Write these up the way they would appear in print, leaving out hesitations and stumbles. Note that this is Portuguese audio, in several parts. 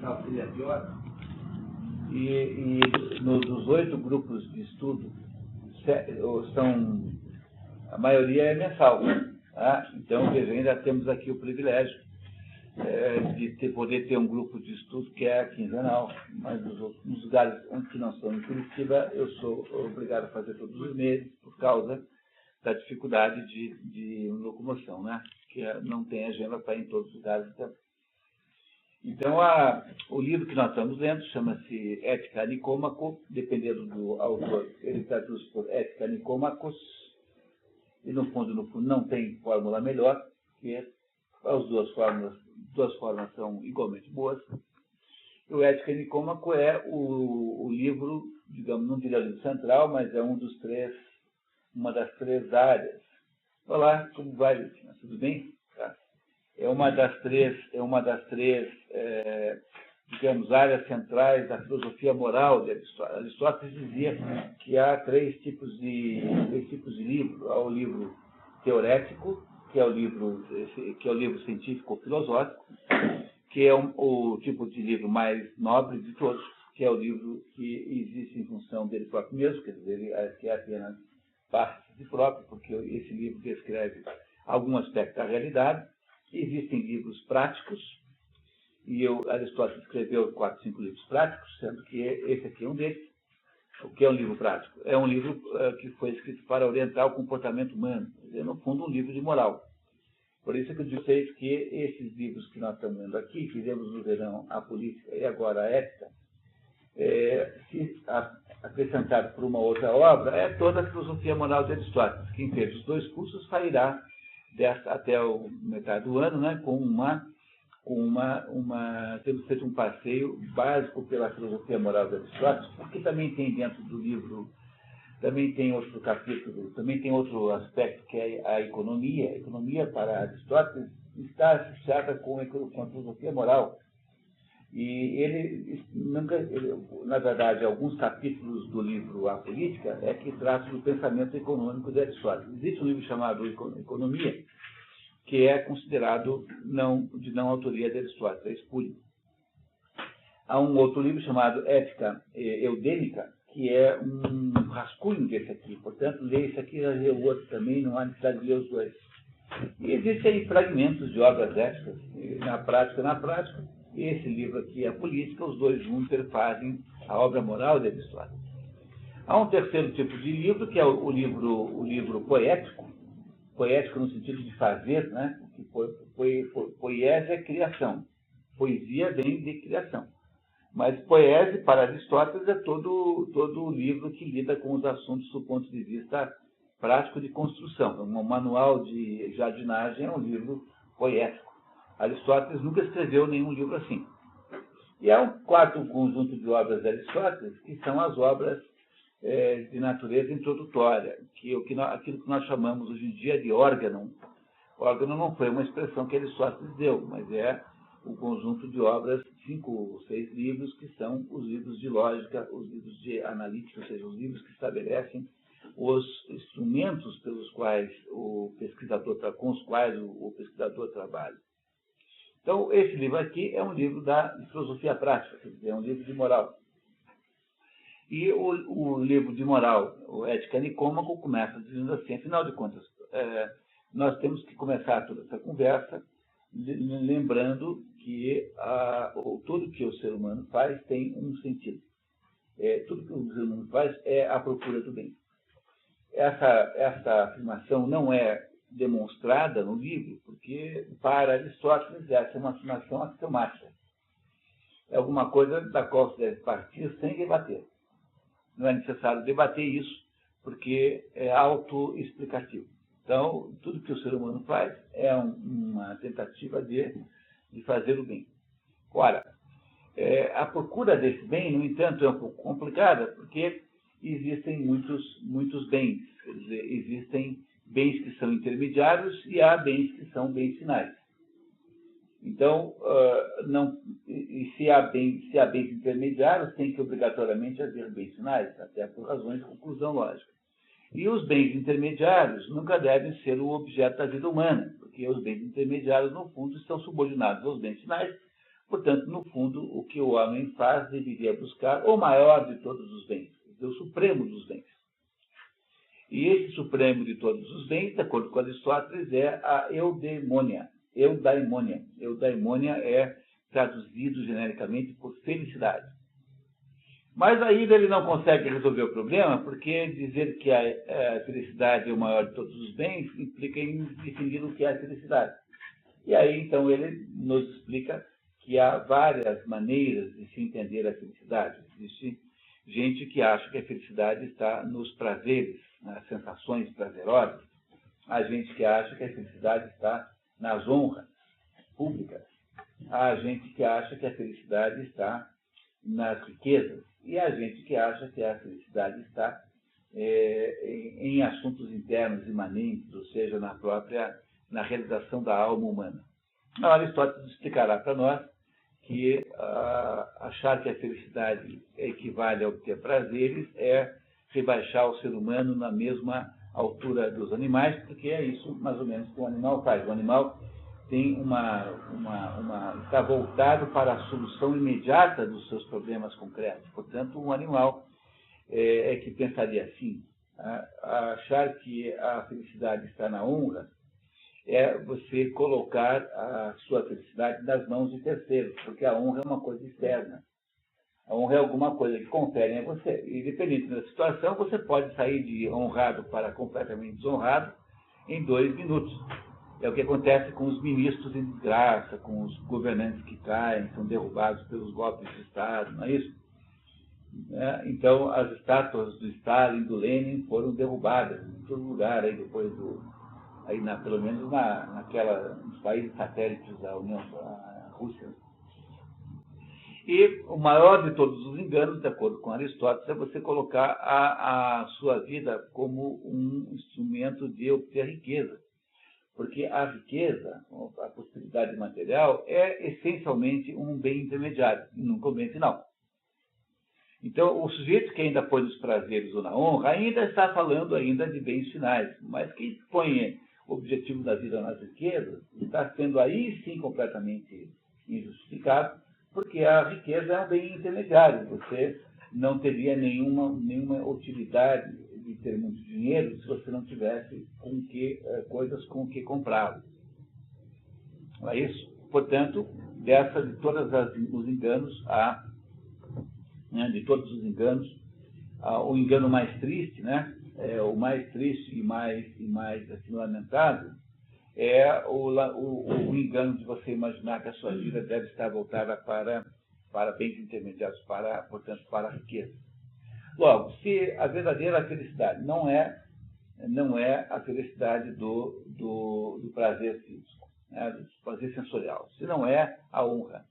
final seria pior. E dos 8 grupos de estudo, a maioria é mensal. Tá? Então, veja, ainda temos aqui o privilégio de poder ter um grupo de estudo que é quinzenal, mas nos lugares onde não são em Curitiba, eu sou obrigado a fazer todos os meses por causa da dificuldade de locomoção, né? Que não tem agenda para ir em todos os lugares. Então, o livro que nós estamos lendo chama-se Ética Nicômaco, dependendo do autor, ele traduz por Ética Nicômacos, e no fundo não tem fórmula melhor, porque as duas formas são igualmente boas. O Ética Nicômaco é o livro, digamos, não diria o livro central, mas é uma das 3 áreas. Olá, como vai, Luciana? Tudo bem? Tá. É uma das três, digamos, áreas centrais da filosofia moral de Aristóteles. Aristóteles dizia que há 3 tipos de livro. Há o livro teorético, que é o livro científico-filosófico, que é o tipo de livro mais nobre de todos, que é o livro que existe em função dele próprio mesmo, quer dizer, que é apenas parte de si próprio, porque esse livro descreve algum aspecto da realidade. Existem livros práticos, e Aristóteles escreveu 4, 5 livros práticos, sendo que esse aqui é um deles. O que é um livro prático? É um livro que foi escrito para orientar o comportamento humano, é, no fundo, um livro de moral. Por isso que eu digo a vocês que esses livros que nós estamos lendo aqui, que lemos no verão a política e agora a ética, se acrescentado por uma outra obra, é toda a filosofia moral de Aristóteles. Quem fez os 2 cursos sairá até a metade do ano, né, temos feito um passeio básico pela filosofia moral de Aristóteles, porque também tem dentro do livro, também tem outro capítulo, também tem outro aspecto que é a economia. A economia, para Aristóteles, está associada com a filosofia moral. E na verdade, alguns capítulos do livro A Política é que tratam do pensamento econômico de Aristóteles. Existe um livro chamado Economia, que é considerado de não autoria de Aristóteles, é espúrio. Há um outro livro chamado Ética Eudêmica, que é um rascunho desse aqui. Portanto, ler esse aqui e ler o outro também, não há necessidade de ler os 2. E existem aí fragmentos de obras éticas. Na prática, esse livro aqui é a política, os 2 juntos fazem a obra moral de Aristóteles. Há um terceiro tipo de livro, que é o livro poético no sentido de fazer, né? Poesia é criação. Poesia vem de criação. Mas poesia, para Aristóteles, é todo o livro que lida com os assuntos do ponto de vista prático de construção. Um manual de jardinagem é um livro poético. Aristóteles nunca escreveu nenhum livro assim. E há um 4º conjunto de obras de Aristóteles, que são as obras de natureza introdutória, aquilo que nós chamamos hoje em dia de órgão. Órgão não foi uma expressão que Aristóteles deu, mas é o conjunto de obras, 5 ou 6 livros, que são os livros de lógica, os livros de analítica, ou seja, os livros que estabelecem os instrumentos com os quais o pesquisador trabalha. Então, esse livro aqui é um livro de filosofia prática, quer dizer, é um livro de moral. E o livro de moral, o Ética Nicômaco, começa dizendo assim: afinal de contas, nós temos que começar toda essa conversa lembrando que tudo que o ser humano faz tem um sentido. Tudo que o ser humano faz é a procura do bem. Essa afirmação não é demonstrada no livro, porque para Aristóteles essa é uma afirmação axiomática. É alguma coisa da qual se deve partir sem debater. Não é necessário debater isso, porque é autoexplicativo. Então, tudo que o ser humano faz é uma tentativa de fazer o bem. Ora, a procura desse bem, no entanto, é um pouco complicada, porque existem muitos bens. Quer dizer, existem bens que são intermediários e há bens que são bens finais. Então, se há bens intermediários, tem que obrigatoriamente haver bens finais, até por razões de conclusão lógica. E os bens intermediários nunca devem ser o objeto da vida humana, porque os bens intermediários, no fundo, estão subordinados aos bens finais, Portanto, no fundo, o que o homem faz deveria buscar o maior de todos os bens, o supremo dos bens. E esse supremo de todos os bens, de acordo com Aristóteles, é a eudaimonia. Eudaimonia é traduzido genericamente por felicidade. Mas ainda ele não consegue resolver o problema, porque dizer que a felicidade é o maior de todos os bens implica em definir o que é a felicidade. E aí, então, ele nos explica que há várias maneiras de se entender a felicidade. Existe gente que acha que a felicidade está nos prazeres, nas sensações prazerosas. Há gente que acha que a felicidade está nas honras públicas. Há gente que acha que a felicidade está nas riquezas. E há gente que acha que a felicidade está em assuntos internos, imanentes, ou seja, na realização da alma humana. Então, Aristóteles explicará para nós que achar que a felicidade equivale a obter prazeres é rebaixar o ser humano na mesma altura dos animais, porque é isso mais ou menos que o animal faz. O animal tem está voltado para a solução imediata dos seus problemas concretos. Portanto, um animal é que pensaria assim. Achar que a felicidade está na honra é você colocar a sua felicidade nas mãos de terceiros, porque a honra é uma coisa externa. A honra é alguma coisa que conferem a você. E, dependendo da situação, você pode sair de honrado para completamente desonrado em 2 minutos. É o que acontece com os ministros em desgraça, com os governantes que caem, são derrubados pelos golpes de Estado, não é isso? Então, as estátuas do Stalin, do Lenin, foram derrubadas em todo lugar, aí depois pelo menos nos países satélites da União, da Rússia. E o maior de todos os enganos, de acordo com Aristóteles, é você colocar a sua vida como um instrumento de obter riqueza. Porque a riqueza, a prosperidade material, é essencialmente um bem intermediário, e nunca um bem final. Então, o sujeito que ainda põe nos prazeres ou na honra, ainda está falando ainda de bens finais, mas quem põe o objetivo da vida nas riquezas, está sendo aí sim completamente injustificado, porque a riqueza é um bem intermediário. Você não teria nenhuma utilidade de ter muito dinheiro se você não tivesse coisas com que comprá-lo. Não é isso? Portanto, de todos os enganos, o engano mais triste, o mais triste e mais assim, lamentável, é o engano de você imaginar que a sua vida deve estar voltada para bens intermediários, portanto, para a riqueza. Logo, se a verdadeira felicidade não é a felicidade do prazer físico, do prazer sensorial, se não é a honra,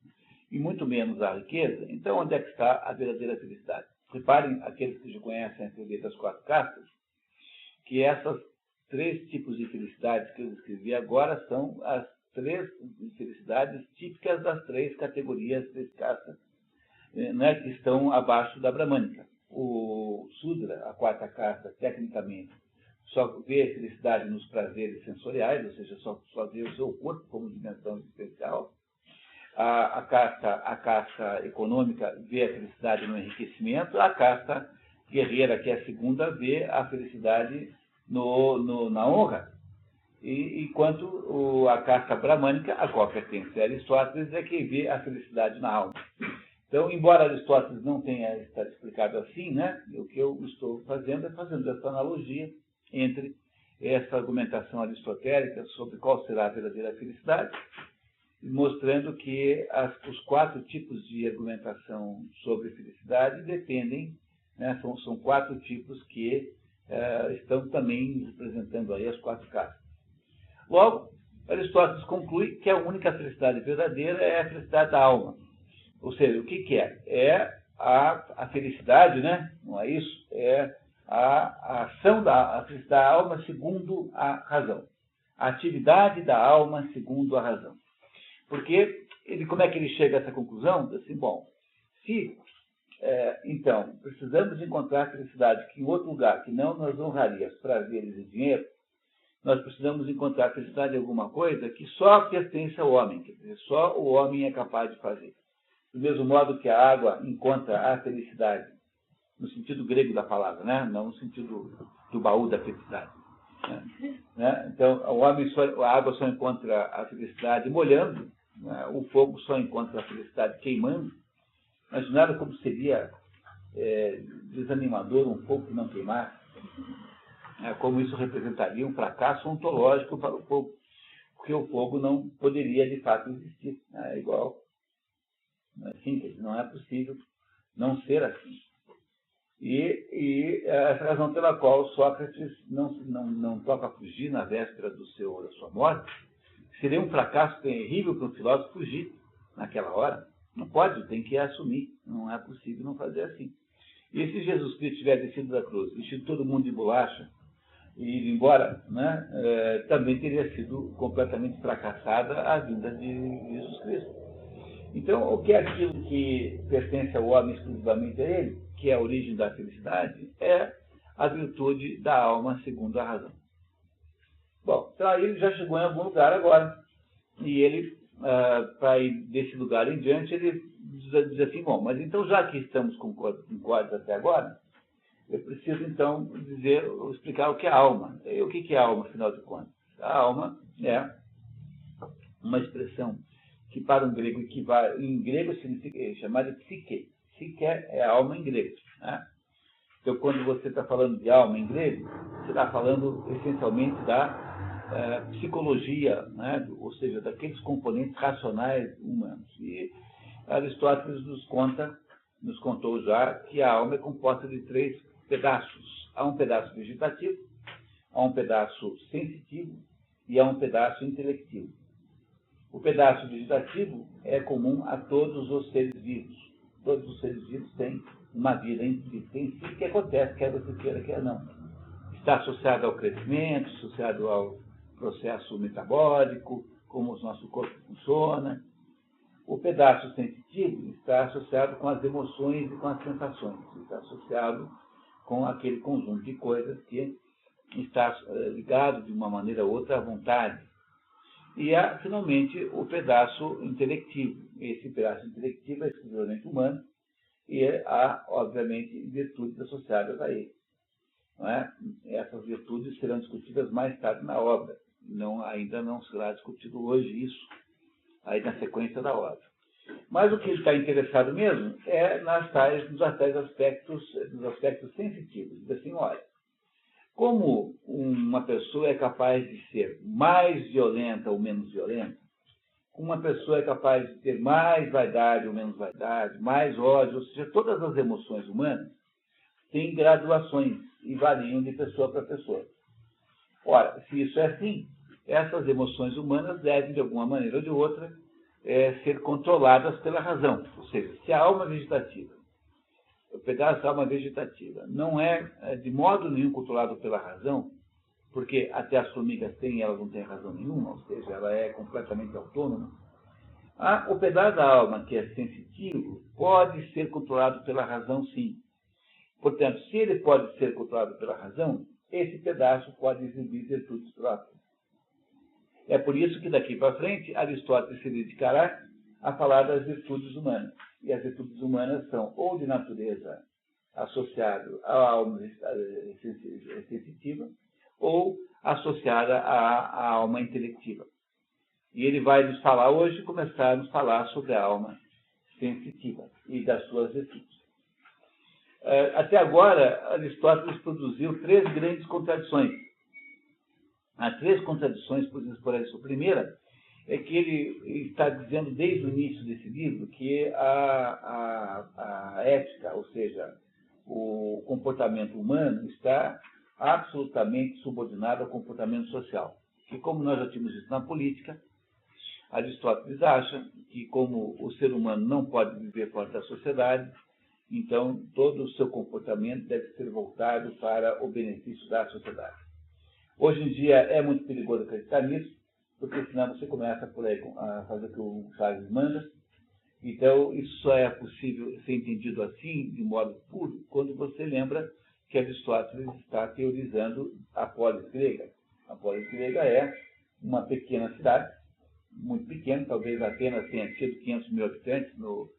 e muito menos a riqueza, então onde é que está a verdadeira felicidade? Reparem, aqueles que já conhecem a teoria das 4 castas, que essas 3 tipos de felicidades que eu descrevi agora são as 3 felicidades típicas das 3 categorias, 3 castas, que estão abaixo da bramânica. O Sudra, a 4ª casta, tecnicamente, só vê felicidade nos prazeres sensoriais, ou seja, só vê o seu corpo como dimensão especial. A casta econômica vê a felicidade no enriquecimento. A casta guerreira, que é a 2ª, vê a felicidade na honra. Enquanto a casta bramânica, a qual pertence a Aristóteles, é que vê a felicidade na alma. Então, embora Aristóteles não tenha estado explicado assim, o que eu estou fazendo é fazendo essa analogia entre essa argumentação aristotélica sobre qual será a verdadeira felicidade, mostrando que os 4 tipos de argumentação sobre felicidade dependem, são 4 tipos que estão também representando aí as 4 castas. Logo, Aristóteles conclui que a única felicidade verdadeira é a felicidade da alma. Ou seja, o que é? É a felicidade, não é isso? É a ação da felicidade da alma segundo a razão. A atividade da alma segundo a razão. Porque, como é que ele chega a essa conclusão? Assim, então, precisamos encontrar felicidade em outro lugar que não nos honraria prazeres e dinheiro, nós precisamos encontrar felicidade em alguma coisa que só pertence ao homem, quer dizer, só o homem é capaz de fazer. Do mesmo modo que a água encontra a felicidade, no sentido grego da palavra, né? Não no sentido do baú da felicidade. Né? Então, a água só encontra a felicidade molhando, né? O fogo só encontra a felicidade queimando. Imaginaram como seria desanimador um fogo que não queimasse? Como isso representaria um fracasso ontológico para o fogo, porque o fogo não poderia de fato existir. É igual. Assim, não é possível não ser assim. E essa razão pela qual Sócrates não toca fugir na véspera da sua morte, seria um fracasso terrível para um filósofo fugir naquela hora. Não pode, tem que assumir. Não é possível não fazer assim. E se Jesus Cristo tivesse descido da cruz, vestido todo mundo de bolacha e ido embora, né, também teria sido completamente fracassada a vinda de Jesus Cristo. Então, o que é aquilo que pertence ao homem exclusivamente a ele, que é a origem da felicidade, é a virtude da alma segundo a razão. Bom, então aí ele já chegou em algum lugar agora. E ele, para ir desse lugar em diante, ele diz assim, bom, mas então já que estamos concordes até agora, eu preciso então explicar o que é alma. E o que é alma, afinal de contas? A alma é uma expressão que para um grego equivale, em grego significa chamada de psique. Psique é a alma em grego. Né? Então, quando você está falando de alma em grego, você está falando essencialmente da psicologia, né? Ou seja, daqueles componentes racionais humanos. E Aristóteles nos contou já que a alma é composta de 3 pedaços. Há um pedaço vegetativo, há um pedaço sensitivo e há um pedaço intelectivo. O pedaço vegetativo é comum a todos os seres vivos. Todos os seres vivos têm uma vida intrínseca em si que acontece, quer você queira, quer não. Está associado ao crescimento, associado ao processo metabólico, como o nosso corpo funciona. O pedaço sensitivo está associado com as emoções e com as sensações. Está associado com aquele conjunto de coisas que está ligado de uma maneira ou outra à vontade. E há, finalmente, o pedaço intelectivo. Esse pedaço intelectivo é exclusivamente humano e há, obviamente, virtudes associadas a ele. Não é? Essas virtudes serão discutidas mais tarde na obra. Ainda não será discutido hoje isso, aí na sequência da obra. Mas o que ele está interessado mesmo é nos aspectos sensitivos. Diz assim, olha, como uma pessoa é capaz de ser mais violenta ou menos violenta, como uma pessoa é capaz de ter mais vaidade ou menos vaidade, mais ódio, ou seja, todas as emoções humanas têm graduações e variam de pessoa para pessoa. Ora, se isso é assim, essas emoções humanas devem, de alguma maneira ou de outra, ser controladas pela razão. Ou seja, se a alma vegetativa, o pedaço da alma vegetativa, não é de modo nenhum controlado pela razão, porque até as formigas têm, elas não têm razão nenhuma, ou seja, ela é completamente autônoma, o pedaço da alma que é sensitivo pode ser controlado pela razão, sim. Portanto, se ele pode ser controlado pela razão, esse pedaço pode exibir virtudes próprias. É por isso que daqui para frente Aristóteles se dedicará a falar das virtudes humanas. E as virtudes humanas são ou de natureza associada à alma sensitiva ou associada à alma intelectiva. E ele vai nos falar hoje, começar a nos falar sobre a alma sensitiva e das suas virtudes. Até agora, Aristóteles produziu 3 grandes contradições. Há 3 contradições por isso. A primeira é que ele está dizendo desde o início desse livro que a ética, ou seja, o comportamento humano, está absolutamente subordinado ao comportamento social. Que, como nós já tínhamos visto na política, Aristóteles acha que, como o ser humano não pode viver fora da sociedade, então todo o seu comportamento deve ser voltado para o benefício da sociedade. Hoje em dia é muito perigoso acreditar nisso, porque senão você começa por aí a fazer o que o Chaves manda. Então, isso só é possível ser entendido assim, de modo puro, quando você lembra que Aristóteles está teorizando a polis grega. A polis grega é uma pequena cidade, muito pequena, talvez Atenas tenha tido 500 mil habitantes no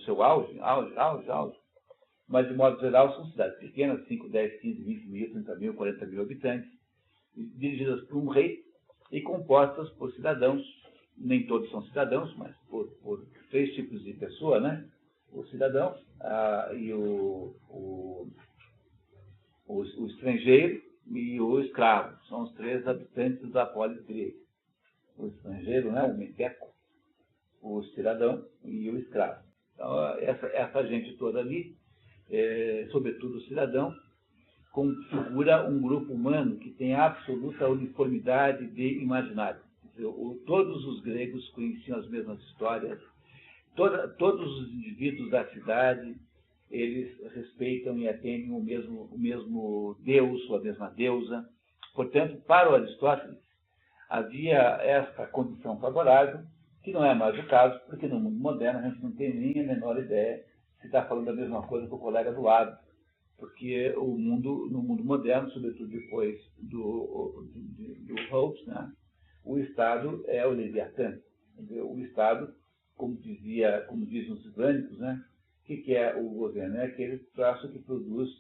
seu auge, mas de modo geral são cidades pequenas, 5, 10, 15, 20 mil, 30 mil, 40 mil habitantes, dirigidas por um rei e compostas por cidadãos, nem todos são cidadãos, mas por três tipos de pessoa, né? O cidadão e o estrangeiro e o escravo. São os três habitantes da polis grega. O estrangeiro, né? O meteco, o cidadão e o escravo. Então, essa gente toda ali, sobretudo o cidadão, configura um grupo humano que tem absoluta uniformidade de imaginário. Todos os gregos conheciam as mesmas histórias, todos os indivíduos da cidade, eles respeitam e atendem o mesmo deus ou a mesma deusa. Portanto, para o Aristóteles, havia esta condição favorável, que não é mais o caso, porque no mundo moderno a gente não tem nem a menor ideia se está falando a mesma coisa que o colega do lado, porque no mundo moderno, sobretudo depois do Hobbes, né, o Estado é o Leviatã. O Estado, como dizem os islâmicos, né, o que é o governo? É aquele traço que produz,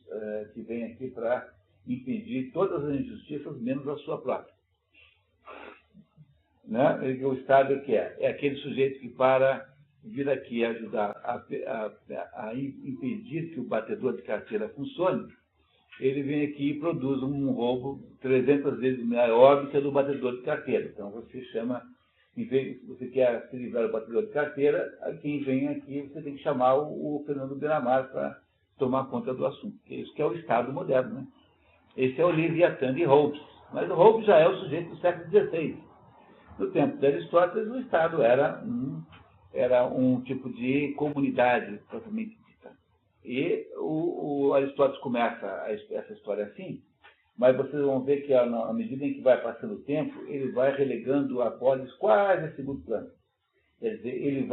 que vem aqui para impedir todas as injustiças, menos a sua própria. Né? O Estado que é aquele sujeito que, para vir aqui ajudar a impedir que o batedor de carteira funcione, ele vem aqui e produz um roubo 300 vezes maior do que o do batedor de carteira. Então você chama, em vez de você quer se livrar do batedor de carteira, quem vem aqui você tem que chamar o Fernando Beiramar para tomar conta do assunto. Isso que é o Estado moderno, né? Esse é o Leviatã de Hobbes. Mas o Hobbes já é o sujeito do século XVI. No tempo de Aristóteles, o Estado era um tipo de comunidade propriamente dita. E o Aristóteles começa essa história assim, mas vocês vão ver que à medida em que vai passando o tempo, ele vai relegando a polis quase a segundo plano. Quer dizer, ele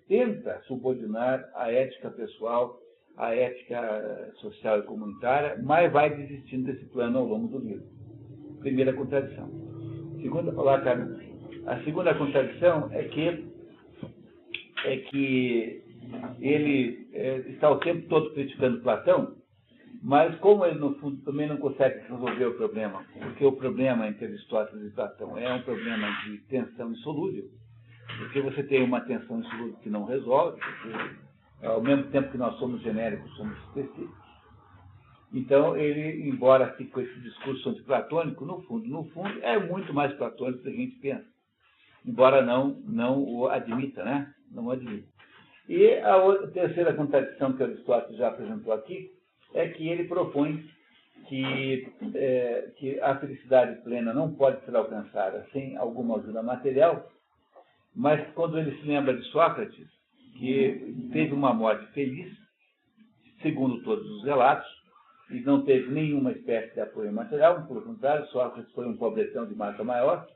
tenta subordinar a ética pessoal, a ética social e comunitária, mas vai desistindo desse plano ao longo do livro. Primeira contradição. A segunda contradição é que ele está o tempo todo criticando Platão, mas como ele, no fundo, também não consegue resolver o problema, porque o problema entre Aristóteles e Platão é um problema de tensão insolúvel, porque você tem uma tensão insolúvel que não resolve, porque, ao mesmo tempo que nós somos genéricos, somos específicos. Então, ele, embora fique com esse discurso antiplatônico, no fundo, é muito mais platônico do que a gente pensa. Embora não o admita, né? Não o admita. E a terceira contradição que Aristóteles já apresentou aqui é que ele propõe que a felicidade plena não pode ser alcançada sem alguma ajuda material, mas quando ele se lembra de Sócrates, que teve uma morte feliz, segundo todos os relatos, e não teve nenhuma espécie de apoio material, pelo contrário, Sócrates foi um pobretão de marca maior.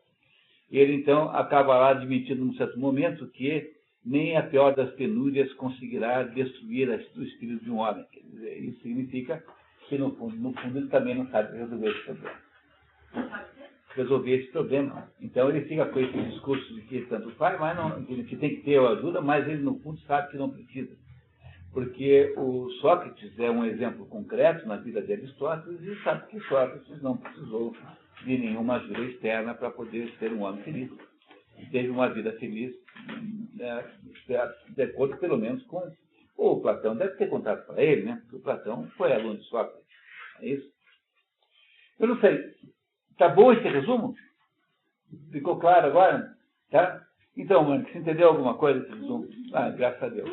Ele, então, acaba lá admitindo, num certo momento, que nem a pior das penúrias conseguirá destruir o espírito de um homem. Quer dizer, isso significa que, no fundo, ele também não sabe resolver esse problema. Então, ele fica com esse discurso de que tanto faz, mas não, que tem que ter ajuda, mas ele, no fundo, sabe que não precisa. Porque o Sócrates é um exemplo concreto na vida de Aristóteles e sabe que Sócrates não precisou de nenhuma ajuda externa para poder ser um homem feliz. Teve uma vida feliz, de acordo pelo menos com o Platão. Deve ter contado para ele, né? Porque o Platão foi aluno de Sócrates. É isso? Eu não sei. Está bom esse resumo? Ficou claro agora? Tá? Então, Mônica, você entendeu alguma coisa desse resumo? Ah, graças a Deus.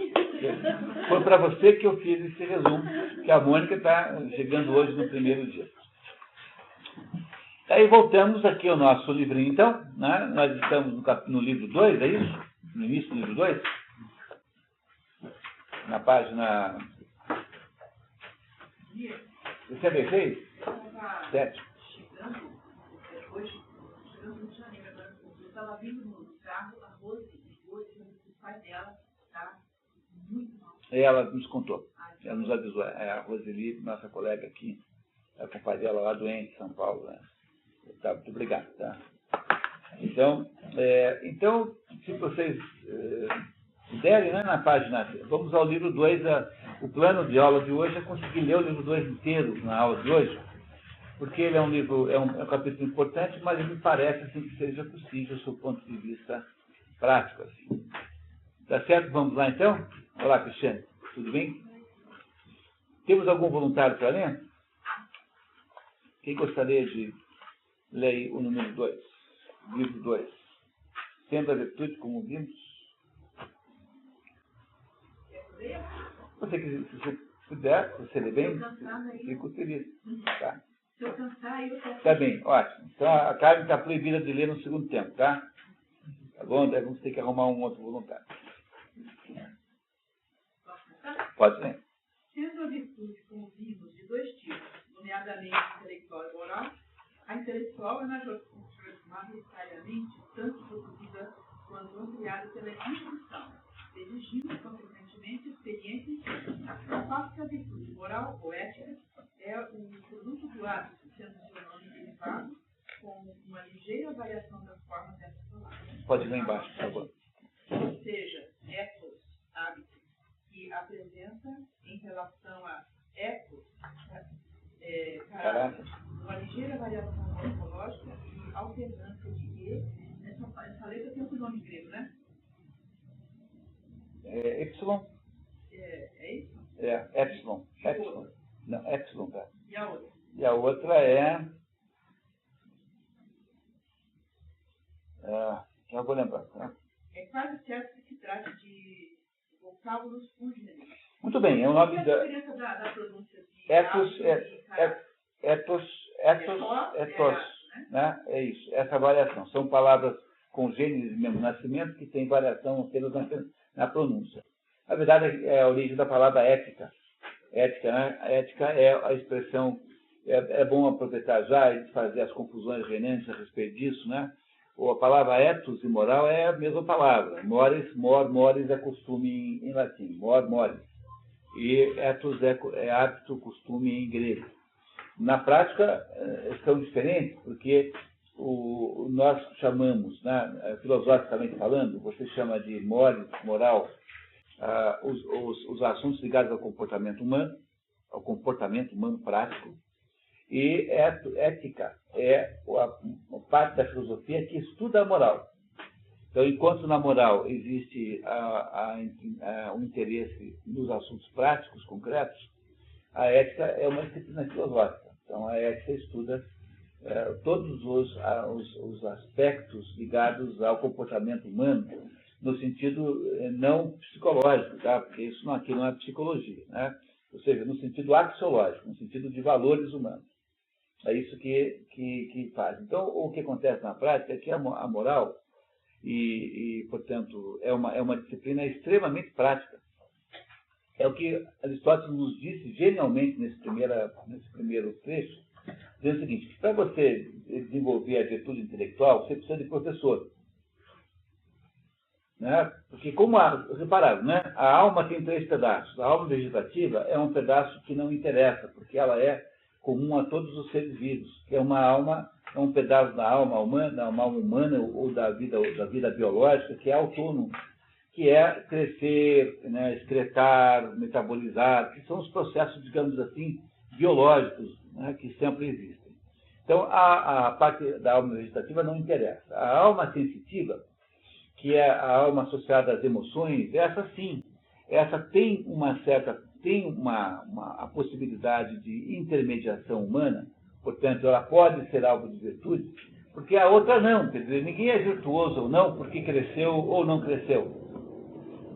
Foi para você que eu fiz esse resumo, que a Mônica está chegando hoje no primeiro dia. Aí voltamos aqui ao nosso livrinho, então. Né? Nós estamos no livro 2, é isso? No início do livro 2? Na página 66? 7. Eu estava vindo no carro, a Rose ligou e disse que o pai dela está muito mal. Ela nos contou, ela nos avisou. A Roseli, nossa colega aqui, com o pai dela lá doente em São Paulo. Né? Tá, muito obrigado. Tá? Então, se vocês puderem, né, na página... Vamos ao livro 2. O plano de aula de hoje é conseguir ler o livro 2 inteiro na aula de hoje, porque ele é um livro, é um capítulo importante, mas ele me parece assim, que seja possível do seu ponto de vista prático. Assim. Tá certo? Vamos lá, então? Olá, Cristiane. Tudo bem? Temos algum voluntário para ler? Quem gostaria de ler o número 2? Livro 2. Sendo a virtude como vimos. Você que, se você puder, se você ler bem, fico feliz. Tá? Se eu cansar, eu quero... Tá bem, ótimo. Então a Carmen está proibida de ler no segundo tempo, tá? Tá bom? Daí vamos ter que arrumar um outro voluntário. Pode ler. Sendo a virtude, como vimos, de dois tipos, nomeadamente intelectual e moral, a intelectual é majoritariamente tanto produzida quanto ampliada pela instrução, exigindo, consequentemente, experiência em si. Ao passo que a virtude moral ou ética é o produto do hábito, sendo seu nome derivado, com uma ligeira variação das formas dessas palavras. Pode ler embaixo, por favor. Ou seja, ethos, hábito, que apresenta em relação a ethos, uma ligeira variação morfológica e alternância de E. Essa letra tem outro nome grego, né? É Y. É isso? É, Epsilon. Epsilon. Não, Epsilon, tá? E a outra? E a outra é... já vou lembrar, tá? É quase certo que se trata de vocábulos fúnebres. Muito bem, é o nome da... Qual é a diferença da pronúncia de ethos, né? É isso, essa variação. São palavras com gêneros de mesmo nascimento que têm variação apenas na pronúncia. Na verdade, é a origem da palavra ética. Ética, né? A ética é a expressão... É bom aproveitar já e fazer as confusões renentes a respeito disso, né? A palavra ethos e moral é a mesma palavra. Mores é costume em latim. Mores. E ethos é hábito, costume em grego. Na prática, são diferentes, porque nós chamamos, né, filosoficamente falando, você chama de mores, moral, os assuntos ligados ao comportamento humano prático, e ética é a parte da filosofia que estuda a moral. Então, enquanto na moral existe um interesse nos assuntos práticos, concretos, a ética é uma disciplina filosófica. Então, a ética estuda todos os aspectos ligados ao comportamento humano, no sentido não psicológico, tá? Porque isso aqui não é psicologia, né? Ou seja, no sentido axiológico, no sentido de valores humanos. É isso que faz. Então, o que acontece na prática é que a moral, portanto, é uma disciplina extremamente prática. É o que Aristóteles nos disse genialmente nesse primeiro trecho, dizendo o seguinte, que para você desenvolver a virtude intelectual, você precisa de professor. Né? Porque repararam, né? A alma tem 3 pedaços. A alma vegetativa é um pedaço que não interessa, porque ela é comum a todos os seres vivos, que é um pedaço da alma humana ou da vida biológica que é autônomo, que é crescer, né, excretar, metabolizar, que são os processos, digamos assim, biológicos, né, que sempre existem. Então, a parte da alma vegetativa não interessa. A alma sensitiva, que é a alma associada às emoções, essa sim, essa tem a possibilidade de intermediação humana, portanto, ela pode ser alvo de virtude, porque a outra não. Quer dizer, ninguém é virtuoso ou não porque cresceu ou não cresceu.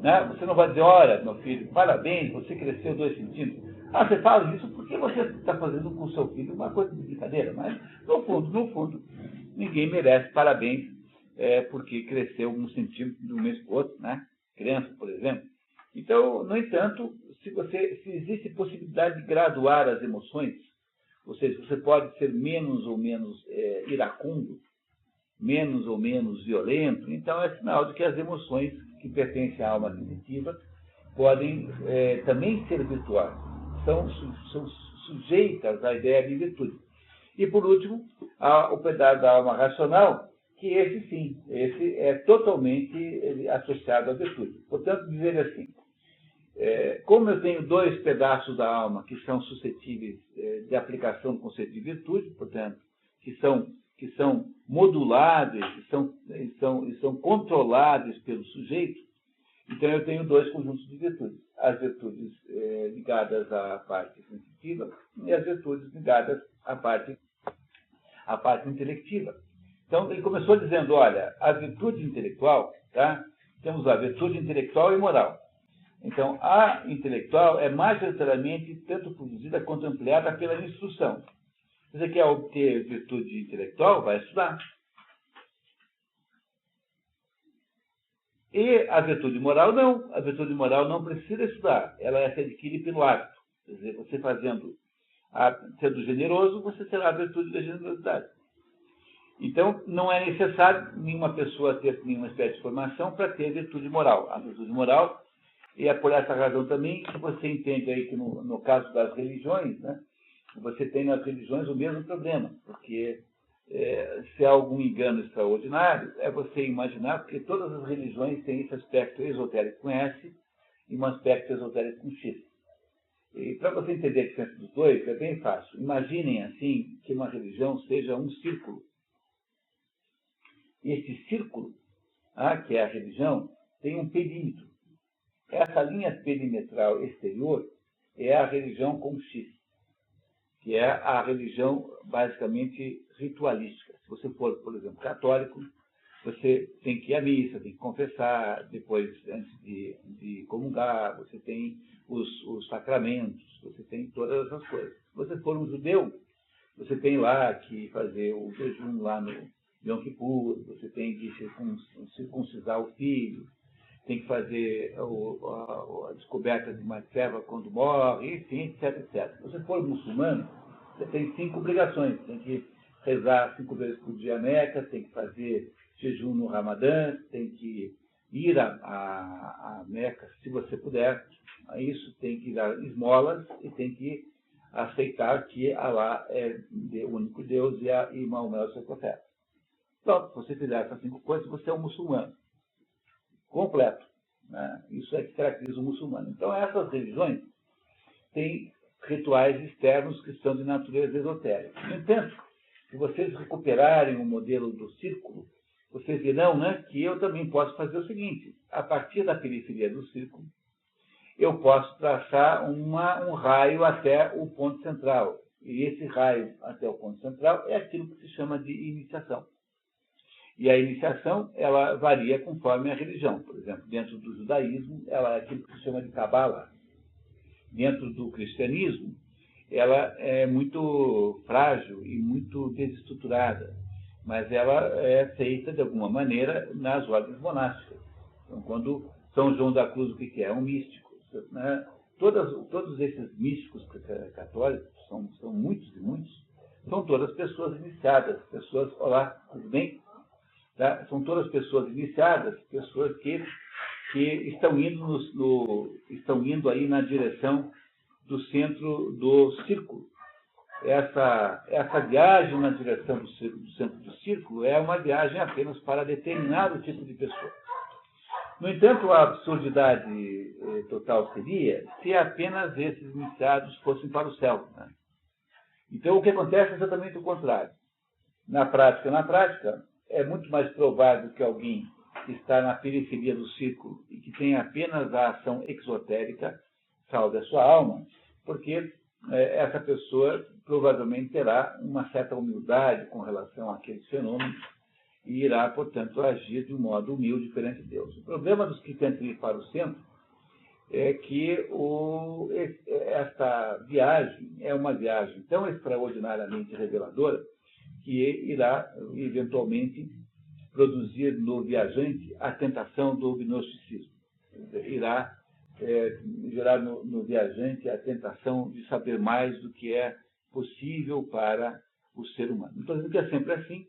Né? Você não vai dizer, olha, meu filho, parabéns, você cresceu 2 centímetros. Você fala isso porque você está fazendo com o seu filho uma coisa de brincadeira, mas, no fundo, ninguém merece parabéns porque cresceu 1 centímetro de um mês para o outro, né? Criança, por exemplo. Então, no entanto, se existe possibilidade de graduar as emoções, ou seja, você pode ser menos ou menos iracundo, menos ou menos violento, então é sinal de que as emoções que pertencem à alma sensitiva podem também ser virtuosas, são sujeitas à ideia de virtude. E, por último, o pedaço da alma racional, que esse sim, esse é totalmente associado à virtude. Portanto, dizer assim, como eu tenho dois pedaços da alma que são suscetíveis de aplicação do conceito de virtude, portanto, que são moduláveis e são controláveis pelo sujeito, então eu tenho dois conjuntos de virtudes. As virtudes ligadas à parte sensitiva e as virtudes ligadas à parte intelectiva. Então, ele começou dizendo, olha, a virtude intelectual, tá? Temos a virtude intelectual e moral. Então, a intelectual é majoritariamente tanto produzida quanto ampliada pela instrução. Se você quer obter virtude intelectual, vai estudar. E a virtude moral, não. A virtude moral não precisa estudar. Ela se adquire pelo hábito. Quer dizer, você sendo generoso, você terá a virtude da generosidade. Então, não é necessário nenhuma pessoa ter nenhuma espécie de formação para ter virtude moral. A virtude moral, e é por essa razão também que você entende aí que no caso das religiões, né, você tem nas religiões o mesmo problema, porque se há algum engano extraordinário, é você imaginar, porque todas as religiões têm esse aspecto esotérico com S e um aspecto esotérico com X. E para você entender a diferença dos dois, é bem fácil. Imaginem, assim, que uma religião seja um círculo. Esse círculo, que é a religião, tem um perímetro. Essa linha perimetral exterior é a religião com X, que é a religião basicamente ritualística. Se você for, por exemplo, católico, você tem que ir à missa, tem que confessar, depois, antes de comungar, você tem os sacramentos, você tem todas essas coisas. Se você for um judeu, você tem lá que fazer o jejum lá no Yom Kippur, você tem que circuncisar o filho, tem que fazer a descoberta de uma serva quando morre, enfim, etc, etc. Se você for muçulmano, você tem 5 obrigações. Tem que rezar 5 vezes por dia a Meca, tem que fazer jejum no Ramadã, tem que ir a Meca, se você puder. A isso tem que dar esmolas e tem que aceitar que Alá é o único Deus e Maomé é o seu profeta. Então, se você fizer essas 5 coisas, você é um muçulmano completo, né? Isso é que caracteriza o muçulmano. Então, essas religiões têm rituais externos que são de natureza esotérica. No entanto, se vocês recuperarem o modelo do círculo, vocês verão, né, que eu também posso fazer o seguinte: a partir da periferia do círculo, eu posso traçar um raio até o ponto central. E esse raio até o ponto central é aquilo que se chama de iniciação. E a iniciação, ela varia conforme a religião. Por exemplo, dentro do judaísmo, ela é aquilo que se chama de Cabala. Dentro do cristianismo, ela é muito frágil e muito desestruturada, mas ela é feita, de alguma maneira, nas ordens monásticas. Então, quando São João da Cruz, o que é? Um místico. Né? Todos esses místicos católicos, são muitos e muitos, são todas pessoas iniciadas, pessoas, olá, tudo bem? Tá? São todas pessoas iniciadas, pessoas que estão indo aí na direção do centro do círculo. Essa viagem na direção do centro do círculo é uma viagem apenas para determinado tipo de pessoa. No entanto, a absurdidade total seria se apenas esses iniciados fossem para o céu. Né? Então, o que acontece é exatamente o contrário. Na prática, é muito mais provável que alguém que está na periferia do círculo e que tem apenas a ação exotérica salve a sua alma, porque essa pessoa provavelmente terá uma certa humildade com relação àqueles fenômenos e irá, portanto, agir de um modo humilde perante Deus. O problema dos que tentam ir para o centro é que esta viagem é uma viagem tão extraordinariamente reveladora que irá, eventualmente, produzir no viajante a tentação do gnosticismo. Irá gerar no viajante a tentação de saber mais do que é possível para o ser humano. Não estou dizendo que é sempre assim,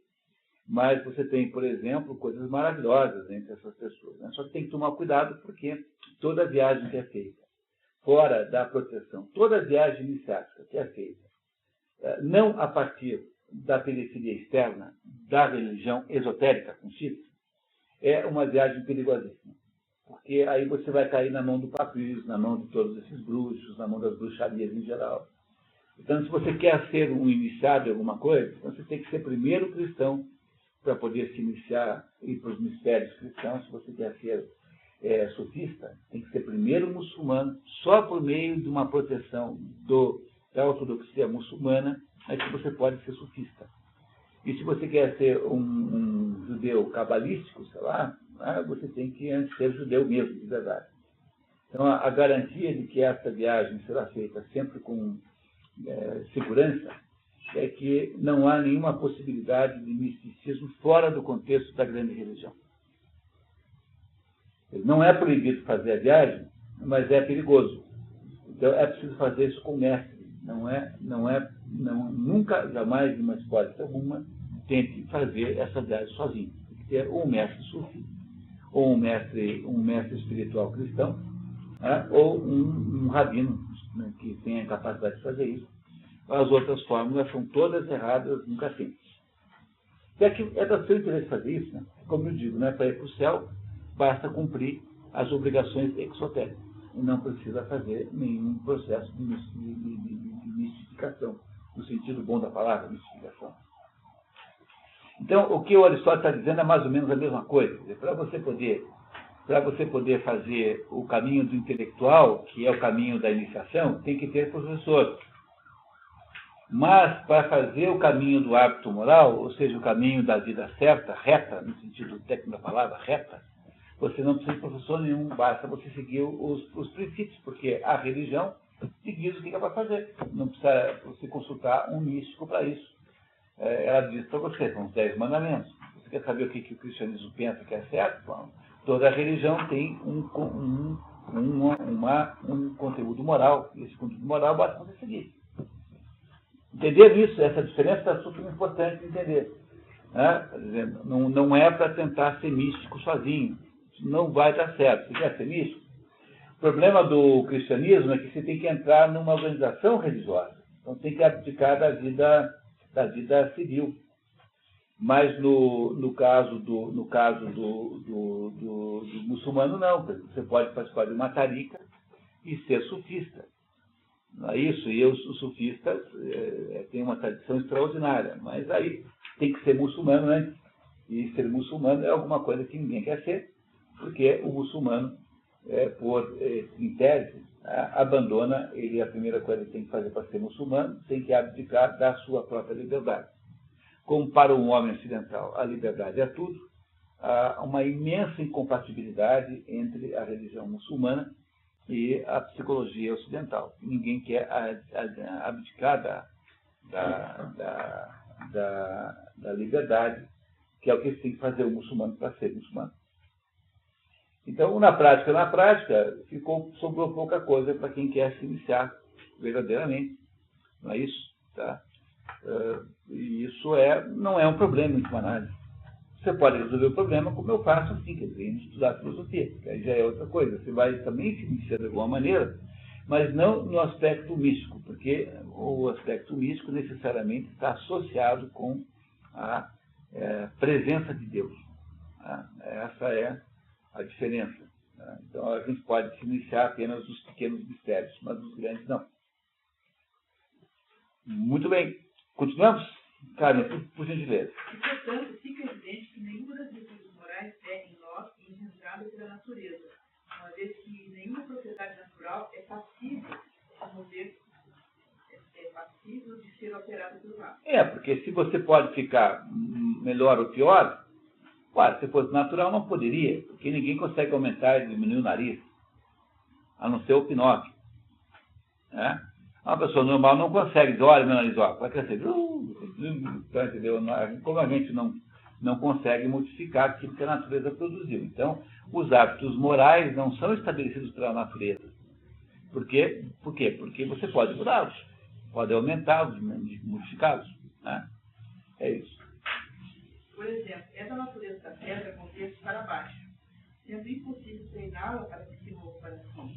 mas você tem, por exemplo, coisas maravilhosas entre essas pessoas. Né? Só que tem que tomar cuidado porque toda viagem que é feita fora da proteção, toda viagem iniciática que é feita não a partir da periferia externa, da religião esotérica, com X, é uma viagem perigosíssima. Porque aí você vai cair na mão do papiro, na mão de todos esses bruxos, na mão das bruxarias em geral. Então, se você quer ser um iniciado em alguma coisa, você tem que ser primeiro cristão para poder se iniciar e ir para os mistérios cristãos. Se você quer ser sufista, tem que ser primeiro muçulmano. Só por meio de uma proteção da ortodoxia muçulmana é que você pode ser sufista. E se você quer ser um judeu cabalístico, sei lá, você tem que antes ser judeu mesmo, de verdade. Então, a garantia de que essa viagem será feita sempre com segurança é que não há nenhuma possibilidade de misticismo fora do contexto da grande religião. Não é proibido fazer a viagem, mas é perigoso. Então, é preciso fazer isso com o mestre. Nunca, jamais, em uma hipótese alguma, tente fazer essa viagem sozinho. Tem que ter um mestre sufi, ou um mestre espiritual cristão, ou um rabino, né, que tenha a capacidade de fazer isso. As outras fórmulas são todas erradas, nunca tem. É da seu interesse fazer isso, né? Como eu digo, para ir para o céu, basta cumprir as obrigações exotéricas. E não precisa fazer nenhum processo de mistificação, no sentido bom da palavra, mistificação. Então, o que o Aristóteles está dizendo é mais ou menos a mesma coisa. Para você poder fazer o caminho do intelectual, que é o caminho da iniciação, tem que ter professor. Mas, para fazer o caminho do hábito moral, ou seja, o caminho da vida certa, reta, no sentido técnico da palavra, reta, você não precisa de professor nenhum, basta você seguir os princípios, porque a religião te diz o que é para fazer. Não precisa você consultar um místico para isso. Ela diz para você, são os 10 mandamentos. Você quer saber o que o cristianismo pensa que é certo? Bom, toda religião tem um conteúdo moral, e esse conteúdo moral basta você seguir. Entender isso, essa diferença é super importante entender. Não é para tentar ser místico sozinho. Não vai dar certo. Você quer ser místico? O problema do cristianismo é que você tem que entrar numa organização religiosa. Então tem que abdicar da vida civil. Mas no caso do muçulmano, não. Você pode participar de uma tarica e ser sufista. Não é isso? E os sufistas têm uma tradição extraordinária. Mas aí tem que ser muçulmano antes. E ser muçulmano é alguma coisa que ninguém quer ser, porque o muçulmano, em tese, abandona, a primeira coisa que tem que fazer para ser muçulmano, tem que abdicar da sua própria liberdade. Como para um homem ocidental a liberdade é tudo, há uma imensa incompatibilidade entre a religião muçulmana e a psicologia ocidental. Ninguém quer abdicar da liberdade, que é o que tem que fazer o muçulmano para ser muçulmano. Então, na prática, sobrou pouca coisa para quem quer se iniciar verdadeiramente. Não é isso? Tá? E isso não é um problema, em última análise. Você pode resolver o problema como eu faço assim, quer dizer, indo estudar filosofia, que aí já é outra coisa. Você vai também se iniciar de alguma maneira, mas não no aspecto místico, porque o aspecto místico necessariamente está associado com a presença de Deus. Tá? Essa é a diferença. Tá? Então, a gente pode se iniciar apenas dos pequenos mistérios, mas dos grandes não. Muito bem. Continuamos? Carmen, por gentileza. E, portanto, fica evidente que nenhuma das virtudes morais é em nós engendrada pela natureza, uma vez que nenhuma propriedade natural é passível de ser alterada pelo ato. Porque se você pode ficar melhor ou pior, claro, se fosse natural não poderia, porque ninguém consegue aumentar e diminuir o nariz, a não ser o Pinóquio. Né? Uma pessoa normal não consegue dizer, olha meu nariz, vai crescer. Tá, entendeu? Como a gente não consegue modificar aquilo que a natureza produziu. Então, os hábitos morais não são estabelecidos pela natureza. Por quê? Porque você pode mudá-los, pode aumentá-los, modificá-los. Né? É isso. Por exemplo, é da natureza da pedra mover-se para baixo, sendo impossível treiná-la para que se mova para cima.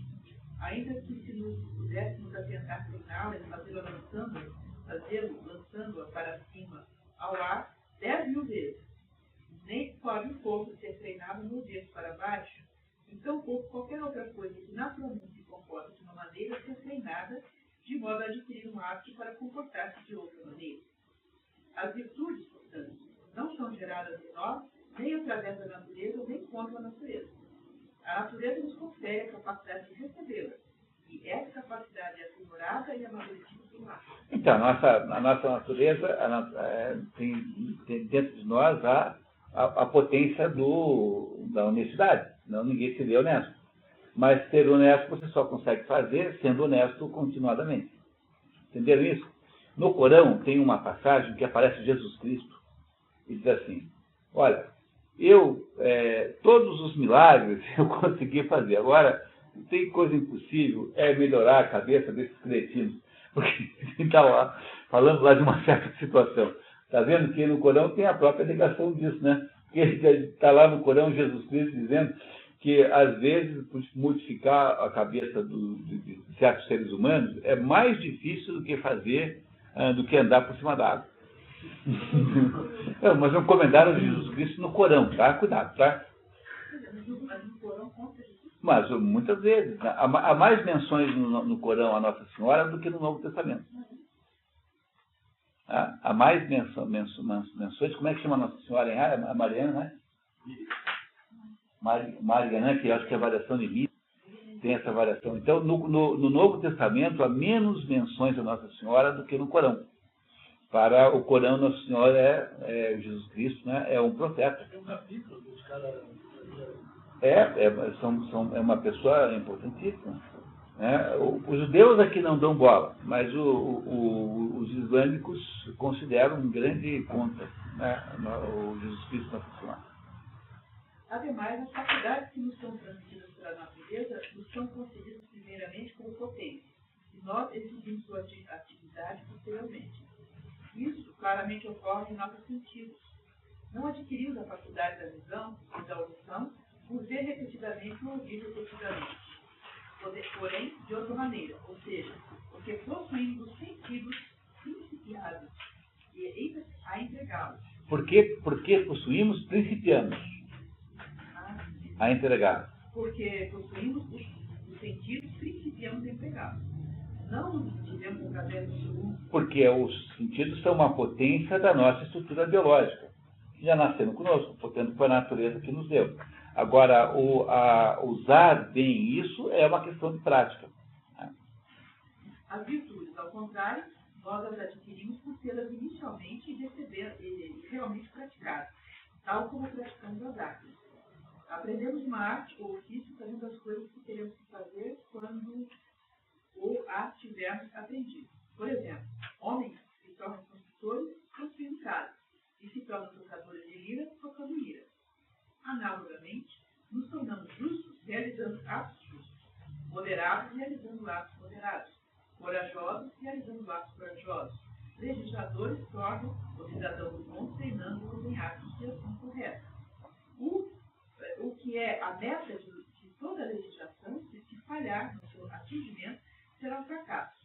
Ainda que se nos pudéssemos atentar treiná-la e fazê-la avançando, fazê-lo lançando-a para cima ao ar 10.000 vezes. Nem pode o fogo ser treinado mover para baixo, e tampouco qualquer outra coisa que naturalmente se comporta de uma maneira ser treinada de modo a adquirir um hábito para comportar-se de outra maneira. As virtudes, portanto, não são geradas em nós, nem através da natureza, nem contra a natureza. A natureza nos confere a capacidade de recebê-la, e essa capacidade é aprimorada e amadurecida pelo hábito. Então, a nossa natureza tem dentro de nós a potência da honestidade. Não, ninguém seria honesto. Mas ser honesto você só consegue fazer sendo honesto continuadamente. Entenderam isso? No Corão tem uma passagem que aparece Jesus Cristo e diz assim: olha, todos os milagres eu consegui fazer. Agora, tem coisa impossível, é melhorar a cabeça desses cretinos. Porque está lá, falando lá de uma certa situação. Está vendo que no Corão tem a própria negação disso, né? Porque está lá no Corão Jesus Cristo dizendo que, às vezes, modificar a cabeça de certos seres humanos é mais difícil do que andar por cima da água. Não, mas não comentário de Jesus Cristo no Corão, tá? Cuidado, tá? Mas muitas vezes, né? Há mais menções no Corão a Nossa Senhora do que no Novo Testamento. Há mais menções, como é que chama a Nossa Senhora em árabe? A Mariana, né? Mariana, que eu acho que é a variação de mim, tem essa variação. Então, no Novo Testamento, há menos menções a Nossa Senhora do que no Corão. Para o Corão, Nossa Senhora Jesus Cristo, né? É um profeta. Tem um capítulo dos caras. É uma pessoa importantíssima. Né? Os judeus aqui não dão bola, mas os islâmicos consideram um grande ponta, né? O Jesus Cristo Nossa Senhora. Ademais, as faculdades que nos são transmitidas pela natureza nos são concedidas primeiramente como potência, e nós exigimos sua atividade posteriormente. Isso claramente ocorre em nossos sentidos. Não adquirimos a faculdade da visão e da audição por ver repetidamente ou ouvir repetidamente, porém de outra maneira, ou seja, porque possuímos os sentidos principiados e a entregá-los. Por que possuímos principiamos a entregá-los? Porque possuímos os sentidos principiamos a entregá-los. Não nos tivemos através do segundo. Porque os sentidos são uma potência da nossa estrutura biológica, que já nasceram conosco, portanto foi a natureza que nos deu. Agora, usar bem isso é uma questão de prática. As virtudes, ao contrário, nós as adquirimos por tê-las inicialmente e realmente praticadas, tal como praticamos as artes. Aprendemos uma arte ou ofício fazendo as coisas que teremos que fazer quando as tivermos aprendido. Por exemplo, homens se tornam construtores construindo casas e se tornam tocadores de lira tocando lira. Analogamente, nos tornamos justos realizando atos justos, moderados realizando atos moderados, corajosos realizando atos corajosos, legisladores tornam os cidadãos bons treinando-os em atos de ação correta. O que é a meta de toda a legislação, se falhar no seu atingimento, será um fracasso.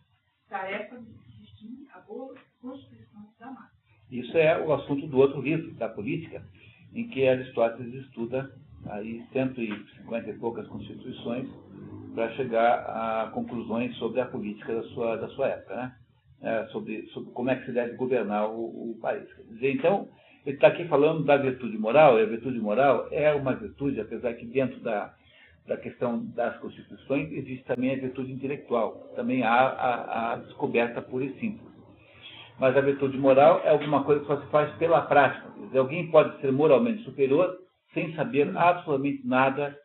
Tarefa que distingue a boa constituição da má. Isso é o assunto do outro livro, da política, em que Aristóteles estuda aí 150 e poucas constituições para chegar a conclusões sobre a política da sua época, né? Sobre como é que se deve governar o país. Quer dizer, então, ele está aqui falando da virtude moral, e a virtude moral é uma virtude, apesar que dentro da questão das constituições existe também a virtude intelectual, também há a descoberta pura e simples. Mas a virtude moral é alguma coisa que só se faz pela prática. Quer dizer, alguém pode ser moralmente superior sem saber absolutamente nada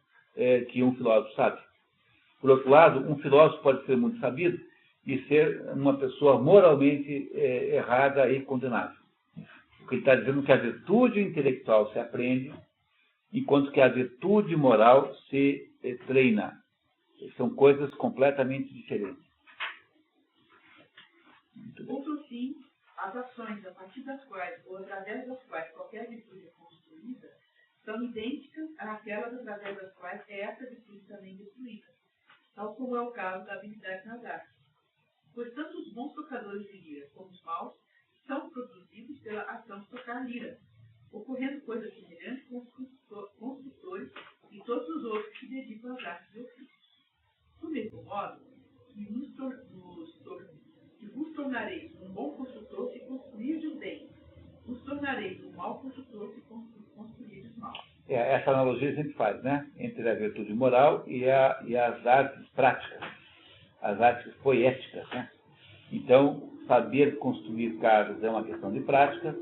que um filósofo sabe. Por outro lado, um filósofo pode ser muito sabido e ser uma pessoa moralmente errada e condenável. Porque ele está dizendo que a virtude intelectual se aprende, enquanto que a virtude moral se treina. São coisas completamente diferentes. Por fim, as ações a partir das quais ou através das quais qualquer virtude é construída são idênticas àquelas através das quais essa virtude também é destruída, tal como é o caso da habilidade nas artes. pois tanto os bons tocadores de lira como os maus são produzidos pela ação de tocar lira, ocorrendo coisa semelhante com os construtores e todos os outros que dedicam às artes e ofícios. Do mesmo modo, que vos tornareis um bom construtor se construirdes bem, vos tornareis um mau construtor se construirdes mal. Essa analogia a gente faz, né? Entre a virtude moral e as artes práticas, as artes poéticas, né? Então, saber construir casas é uma questão de prática,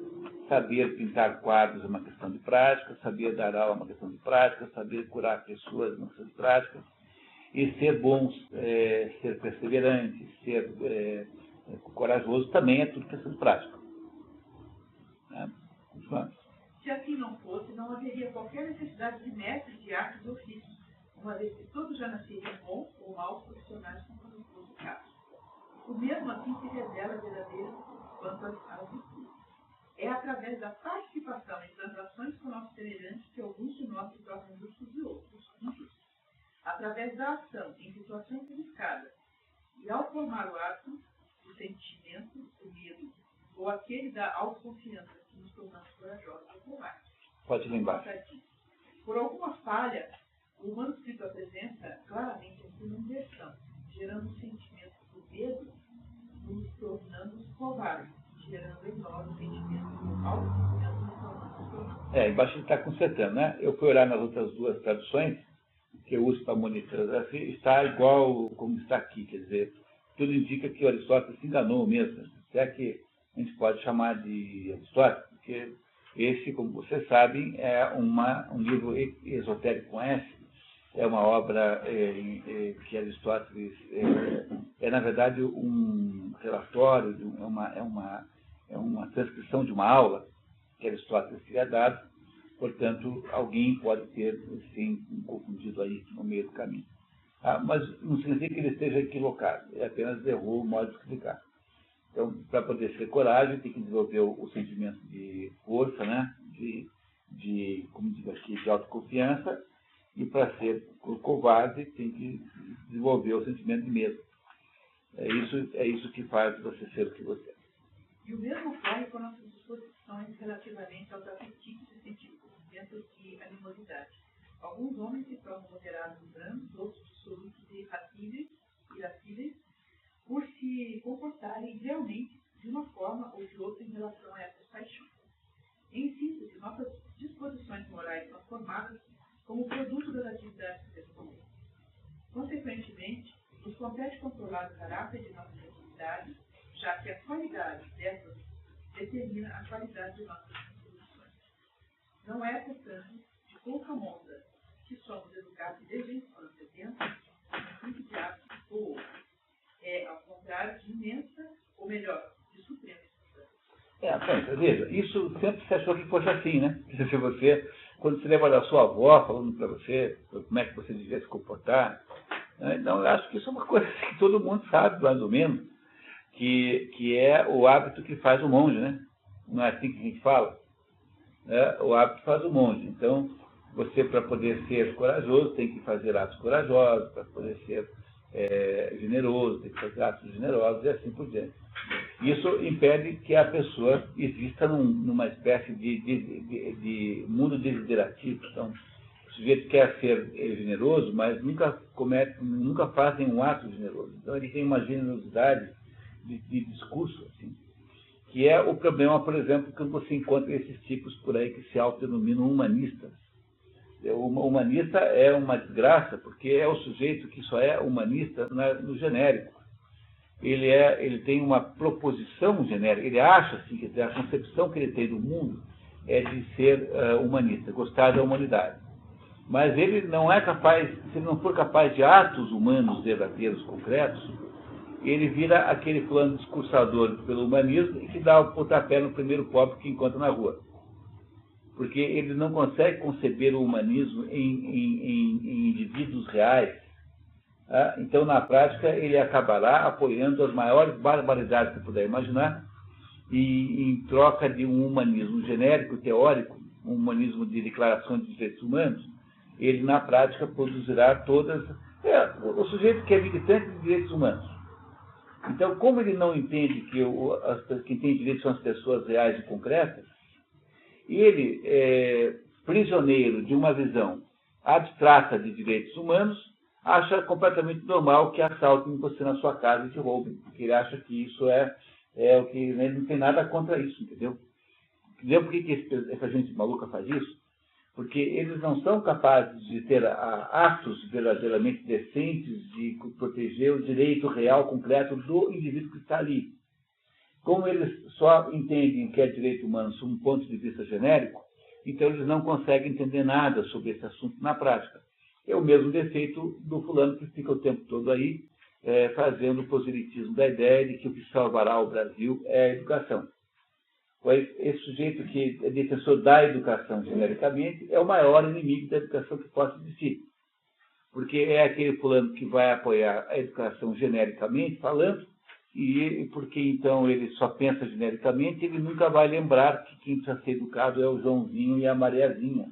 saber pintar quadros é uma questão de prática, saber dar aula é uma questão de prática, saber curar pessoas é uma questão de prática, e ser bons, ser perseverante, ser corajoso também é tudo questão de prática. Né? Se assim não fosse, não haveria qualquer necessidade de mestres de artes e ofícios, uma vez que todos já nasceriam bons ou maus profissionais, como fosse o caso. O mesmo assim se revela verdadeiro quanto às virtudes. É através da participação em transações com nossos semelhantes que alguns de nós se tornam justos e outros injustos. Através da ação em situações arriscadas e ao formar o ato, o sentimento, o medo, ou aquele da autoconfiança que nos tornamos corajosos ou covardes. Pode lembrar. Por alguma falha, o manuscrito apresenta claramente uma inversão, gerando o sentimento do medo, nos tornando covardes, gerando em nós o sentimento do autoconfiança, nos tornando covardes. Embaixo ele está consertando, né? Eu fui olhar nas outras duas traduções, que eu uso para monitorar, está igual como está aqui, quer dizer, tudo indica que Aristóteles se enganou mesmo, se é que a gente pode chamar de Aristóteles, porque esse, como vocês sabem, é um livro esotérico com S, é uma obra que Aristóteles na verdade, um relatório, é uma transcrição de uma aula que Aristóteles teria dado. Portanto, alguém pode ter, sim, confundido aí no meio do caminho. Mas não significa que ele esteja equivocado, ele apenas errou o modo de explicar. Então, para poder ser coragem, tem que desenvolver o sentimento de força, né? Como digo aqui, de autoconfiança, e para ser covarde, tem que desenvolver o sentimento de medo. É isso que faz você ser o que você é. E o mesmo ocorre com nossas disposições relativamente aos apetites e sentimentos e animosidade. Alguns homens se tornam moderados e brandos, outros dissolutos e irascíveis, por se comportarem idealmente de uma forma ou de outra em relação a essas paixões. Em síntese, nossas disposições morais são formadas como produto das atividades que desenvolvemos. Consequentemente, nos compete controlar o caráter de nossas atividades, já que a qualidade dessas determina a qualidade de nossas disposições. Não é, portanto, de pouca monta que somos educados desde a infância dentro de um tipo de hábito ou outro. É, ao contrário, de imensa, ou melhor, de suprema importância. Veja, isso sempre se achou que fosse assim, né? Se você, quando você lembra da sua avó falando para você como é que você devia se comportar, né? Então eu acho que isso é uma coisa que todo mundo sabe, mais ou menos, que é o hábito que faz o monge, né? Não é assim que a gente fala? O hábito faz o monge. Então, você, para poder ser corajoso, tem que fazer atos corajosos, para poder ser generoso, tem que fazer atos generosos e assim por diante. Isso impede que a pessoa exista numa espécie de mundo desiderativo. Então, o sujeito quer ser generoso, mas nunca faz um ato generoso. Então, ele tem uma generosidade de discurso, assim, que é o problema, por exemplo, quando você encontra esses tipos por aí que se autodenominam humanistas. O humanista é uma desgraça, porque é o sujeito que só é humanista no genérico. Ele tem uma proposição genérica, ele acha assim, que a concepção que ele tem do mundo é de ser humanista, gostar da humanidade. Mas ele não é capaz, se ele não for capaz de atos humanos verdadeiros, concretos, ele vira aquele plano discursador pelo humanismo e que dá o pontapé no primeiro pobre que encontra na rua. Porque ele não consegue conceber o humanismo em indivíduos reais. Tá? Então, na prática, ele acabará apoiando as maiores barbaridades que puder imaginar, e em troca de um humanismo genérico, teórico, um humanismo de declaração de direitos humanos, ele, na prática, produzirá todas... o sujeito que é militante de direitos humanos, Então, como ele não entende que quem tem direito são as pessoas reais e concretas, ele é prisioneiro de uma visão abstrata de direitos humanos, acha completamente normal que assaltem você na sua casa e te roubem, porque ele acha que isso é o que ele não tem nada contra isso, entendeu? Entendeu por que essa gente maluca faz isso? Porque eles não são capazes de ter atos verdadeiramente decentes de proteger o direito real, concreto do indivíduo que está ali. Como eles só entendem que é direito humano sob um ponto de vista genérico, então eles não conseguem entender nada sobre esse assunto na prática. É o mesmo defeito do fulano que fica o tempo todo aí fazendo o proselitismo da ideia de que o que salvará o Brasil é a educação. Pois esse sujeito que é defensor da educação genericamente é o maior inimigo da educação que possa existir. Porque é aquele fulano que vai apoiar a educação genericamente, falando, e porque então ele só pensa genericamente, ele nunca vai lembrar que quem precisa ser educado é o Joãozinho e a Mariazinha.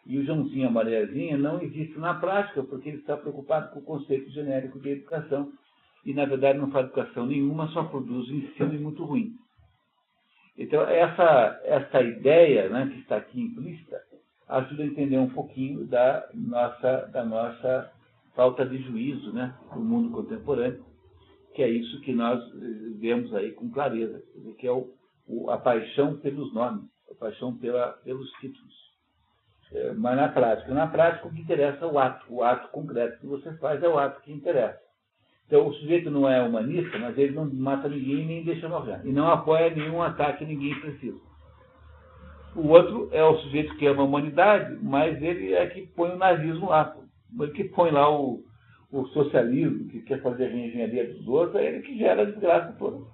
E o Joãozinho e a Mariazinha não existem na prática, porque ele está preocupado com o conceito genérico de educação. E, na verdade, não faz educação nenhuma, só produz ensino e muito ruim. Então, essa ideia, né, que está aqui implícita, ajuda a entender um pouquinho da nossa falta de juízo, né, do mundo contemporâneo, que é isso que nós vemos aí com clareza, que é a paixão pelos nomes, a paixão pelos títulos. Mas na prática o que interessa é o ato concreto que você faz é o ato que interessa. Então o sujeito não é humanista, mas ele não mata ninguém nem deixa morrer. E não apoia nenhum ataque a ninguém preciso. O outro é o sujeito que ama a humanidade, mas ele é que põe o nazismo lá. Ele que põe lá o socialismo, que quer fazer a engenharia dos outros, é ele que gera a desgraça toda.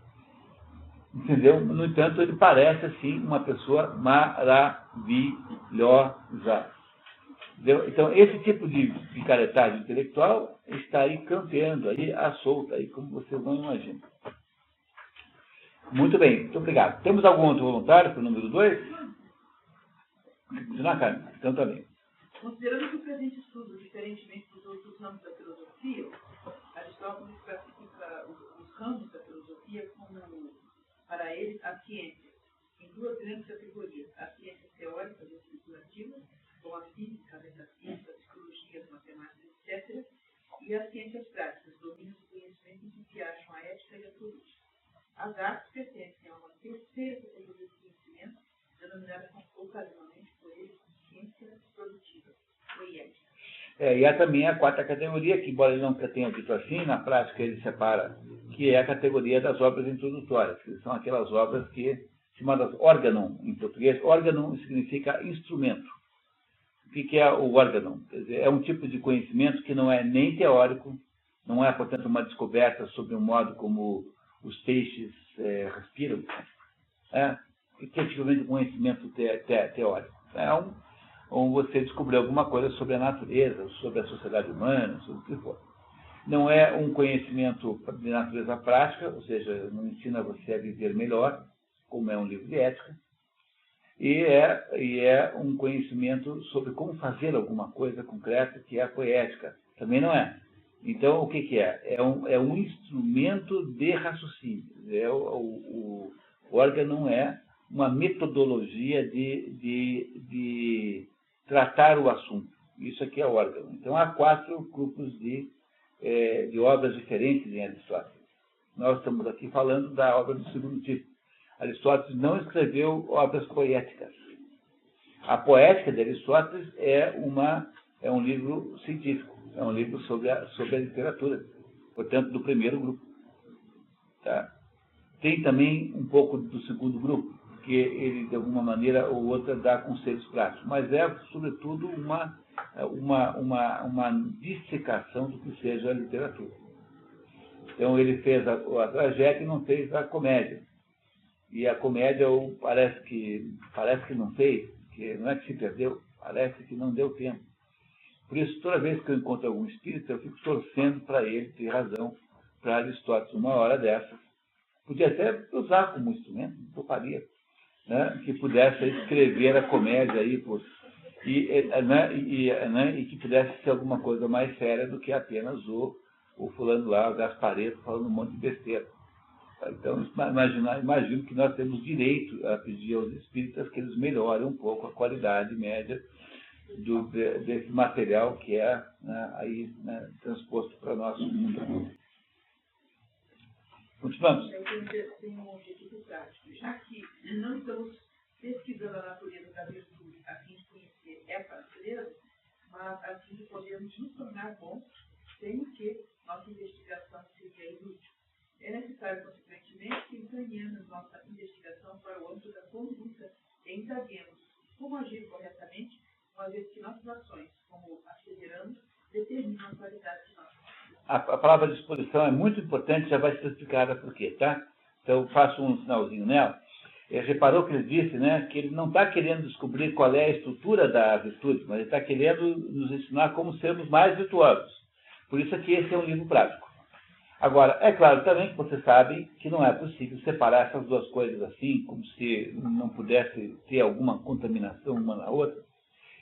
Entendeu? No entanto, ele parece, assim, uma pessoa maravilhosa. Entendeu? Então, esse tipo de picaretagem intelectual está aí campeando, aí à solta, aí, como vocês não imaginam. Muito bem, muito obrigado. Temos algum outro voluntário para o número 2? Na Carmen, então tá bem. Considerando que o presente estudo, diferentemente dos outros ramos da filosofia, Aristóteles classifica os ramos da filosofia como, para ele, a ciência, em duas grandes categorias: as ciências teóricas e especulativas, como a física, a metafísica, a psicologia, as matemáticas, etc., e as ciências práticas, domínios do conhecimento em que se acham a ética e a política. As artes pertencem a uma terceira categoria de conhecimento, denominada ocasionalmente por ele ciência produtiva, ou ética. E há também a quarta categoria, que, embora ele não tenha dito assim, na prática ele separa, que é a categoria das obras introdutórias, que são aquelas obras chamadas órgão em português. Órgão significa instrumento. O que é o órgão? Quer dizer, é um tipo de conhecimento que não é nem teórico, não é, portanto, uma descoberta sobre o modo como os peixes respiram, que é tipicamente um conhecimento teórico. Você descobriu alguma coisa sobre a natureza, sobre a sociedade humana, sobre o que for. Não é um conhecimento de natureza prática, ou seja, não ensina você a viver melhor, como é um livro de ética, e é um conhecimento sobre como fazer alguma coisa concreta, que é a poética. Também não é. Então, o que é? É um instrumento de raciocínio. O órgão não é uma metodologia de tratar o assunto. Isso aqui é órgão. Então, há 4 grupos de obras diferentes em Aristóteles. Nós estamos aqui falando da obra do segundo tipo. Aristóteles não escreveu obras poéticas. A poética de Aristóteles é um livro científico, é um livro sobre a literatura, portanto, do primeiro grupo. Tá? Tem também um pouco do segundo grupo, que ele, de alguma maneira ou outra, dá conselhos práticos, mas é, sobretudo, uma dissecação do que seja a literatura. Então, ele fez a tragédia e não fez a comédia. E a comédia parece que não fez, que não é que se perdeu, parece que não deu tempo. Por isso, toda vez que eu encontro algum espírita, eu fico torcendo para ele ter razão, para Aristóteles, uma hora dessas. Podia até usar como instrumento, não toparia, né? Que pudesse escrever a comédia aí, e que pudesse ser alguma coisa mais séria do que apenas o fulano lá, o Gaspareto, falando um monte de besteira. Então, imagino que nós temos direito a pedir aos espíritas que eles melhorem um pouco a qualidade média desse material que é, né, aí, né, transposto para o nosso mundo. Continuamos. Eu tenho um objetivo prático. Já que não estamos pesquisando a natureza da virtude a fim de conhecer essa natureza, mas a fim de podermos nos tornar bons, sem que nossa investigação seja inútil. É necessário, consequentemente, que encaminhemos nossa investigação para o âmbito da conduta e indaguemos como agir corretamente, uma vez que nossas ações, como asseveramos, determinam a qualidade de nossa vida. A palavra disposição é muito importante, já vai ser explicada por quê, tá? Então, faço um sinalzinho nela. Ele reparou que ele disse, né, que ele não está querendo descobrir qual é a estrutura da virtude, mas ele está querendo nos ensinar como sermos mais virtuosos. Por isso aqui esse é um livro prático. Agora, é claro também que você sabe que não é possível separar essas duas coisas assim, como se não pudesse ter alguma contaminação uma na outra.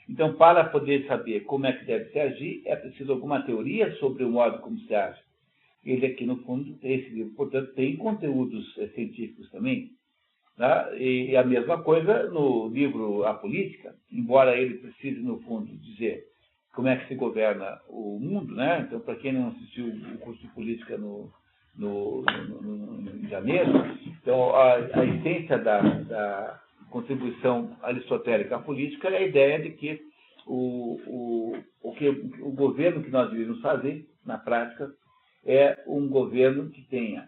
Então, para poder saber como é que deve se agir, é preciso alguma teoria sobre o modo como se age. Ele aqui, no fundo, esse livro, portanto, tem conteúdos científicos também. Tá? E a mesma coisa no livro A Política, embora ele precise, no fundo, dizer como é que se governa o mundo, né? Então, para quem não assistiu o curso de política em janeiro, então a essência da contribuição aristotélica à política é a ideia de que o governo que nós devemos fazer, na prática, é um governo que tenha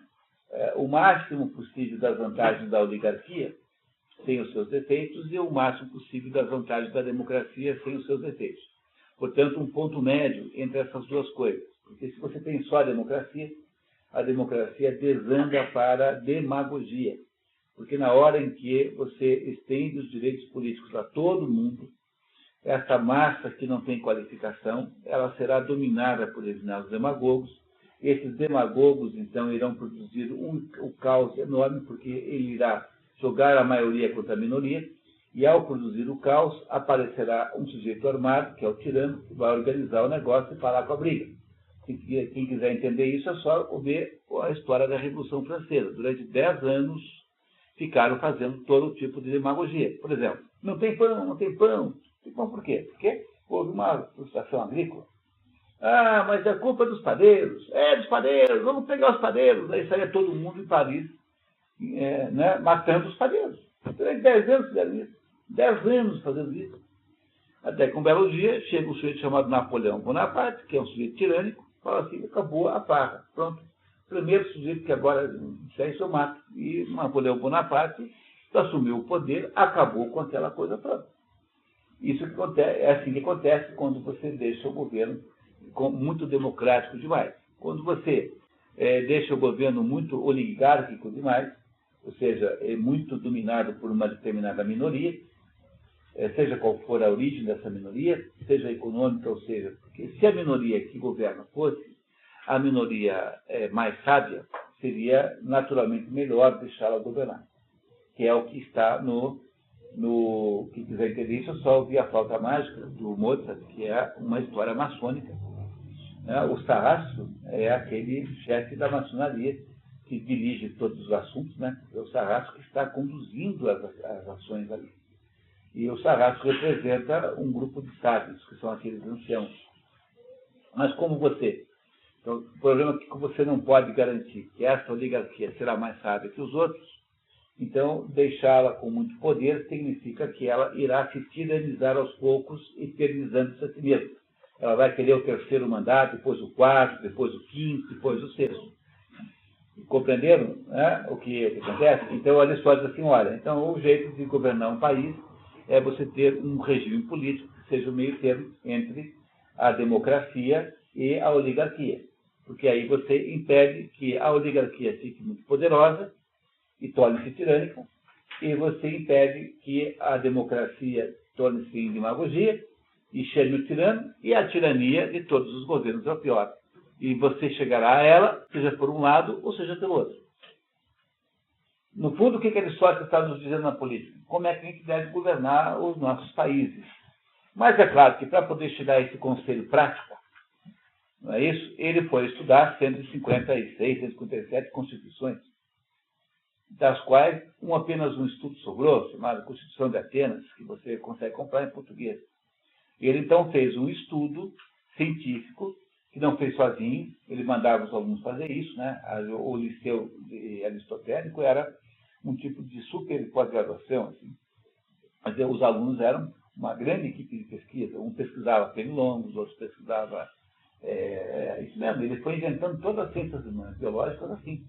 o máximo possível das vantagens da oligarquia, sem os seus defeitos, e o máximo possível das vantagens da democracia, sem os seus defeitos. Portanto, um ponto médio entre essas duas coisas. Porque se você tem só a democracia desanda para a demagogia. Porque na hora em que você estende os direitos políticos a todo mundo, essa massa que não tem qualificação, ela será dominada por determinados demagogos. Esses demagogos, então, irão produzir um caos enorme, porque ele irá jogar a maioria contra a minoria, e ao produzir o caos, aparecerá um sujeito armado, que é o tirano, que vai organizar o negócio e parar com a briga. Quem quiser entender isso é só ver a história da Revolução Francesa. Durante 10 anos ficaram fazendo todo tipo de demagogia. Por exemplo, não tem pão, não tem pão. Tem pão por quê? Porque houve uma frustração agrícola. Ah, mas é culpa dos padeiros. É, dos padeiros, vamos pegar os padeiros. Aí saía todo mundo em Paris, né, matando os padeiros. Durante 10 anos fizeram isso. 10 anos fazendo isso. Até que um belo dia chega um sujeito chamado Napoleão Bonaparte, que é um sujeito tirânico, fala assim, acabou a farra. Pronto. Primeiro sujeito que agora isso eu mato. E Napoleão Bonaparte assumiu o poder, acabou com aquela coisa toda. Isso que acontece, é assim que acontece quando você deixa o governo muito democrático demais. Quando você deixa o governo muito oligárquico demais, ou seja, é muito dominado por uma determinada minoria, seja qual for a origem dessa minoria, seja econômica ou seja, porque se a minoria que governa fosse a minoria mais sábia, seria naturalmente melhor deixá-la governar, que é o que está quem quiser entender isso, é só ouvir a flauta mágica do Mozart, que é uma história maçônica. O Sarrasco é aquele chefe da maçonaria que dirige todos os assuntos, né? É o Sarrasco que está conduzindo as ações ali. E o Sarrasco representa um grupo de sábios, que são aqueles anciãos. Mas como então, o problema é que você não pode garantir que essa oligarquia será mais sábia que os outros, então deixá-la com muito poder significa que ela irá se tiranizar aos poucos, eternizando-se a si mesma. Ela vai querer o terceiro mandato, depois o quarto, depois o quinto, depois o sexto. Compreenderam, né, o que acontece? Então, Aristóteles diz assim, olha, então o jeito de governar um país é você ter um regime político que seja o meio termo entre a democracia e a oligarquia. Porque aí você impede que a oligarquia fique muito poderosa e torne-se tirânica, e você impede que a democracia torne-se em demagogia e chame o tirano, e a tirania de todos os governos é o pior. E você chegará a ela, seja por um lado ou seja pelo outro. No fundo, o que Aristóteles está nos dizendo na política? Como é que a gente deve governar os nossos países. Mas é claro que para poder chegar a esse conselho prático, não é isso? Ele foi estudar 156, 157 constituições, das quais apenas um estudo sobrou, chamado Constituição de Atenas, que você consegue comprar em português. Ele, então, fez um estudo científico, que não fez sozinho, ele mandava os alunos fazer isso, né? O liceu aristotélico era um tipo de super pós-graduação, assim. Mas os alunos eram uma grande equipe de pesquisa, um pesquisava pernilongos, outros pesquisava... isso mesmo, ele foi inventando todas as ciências humanas, biológicas assim.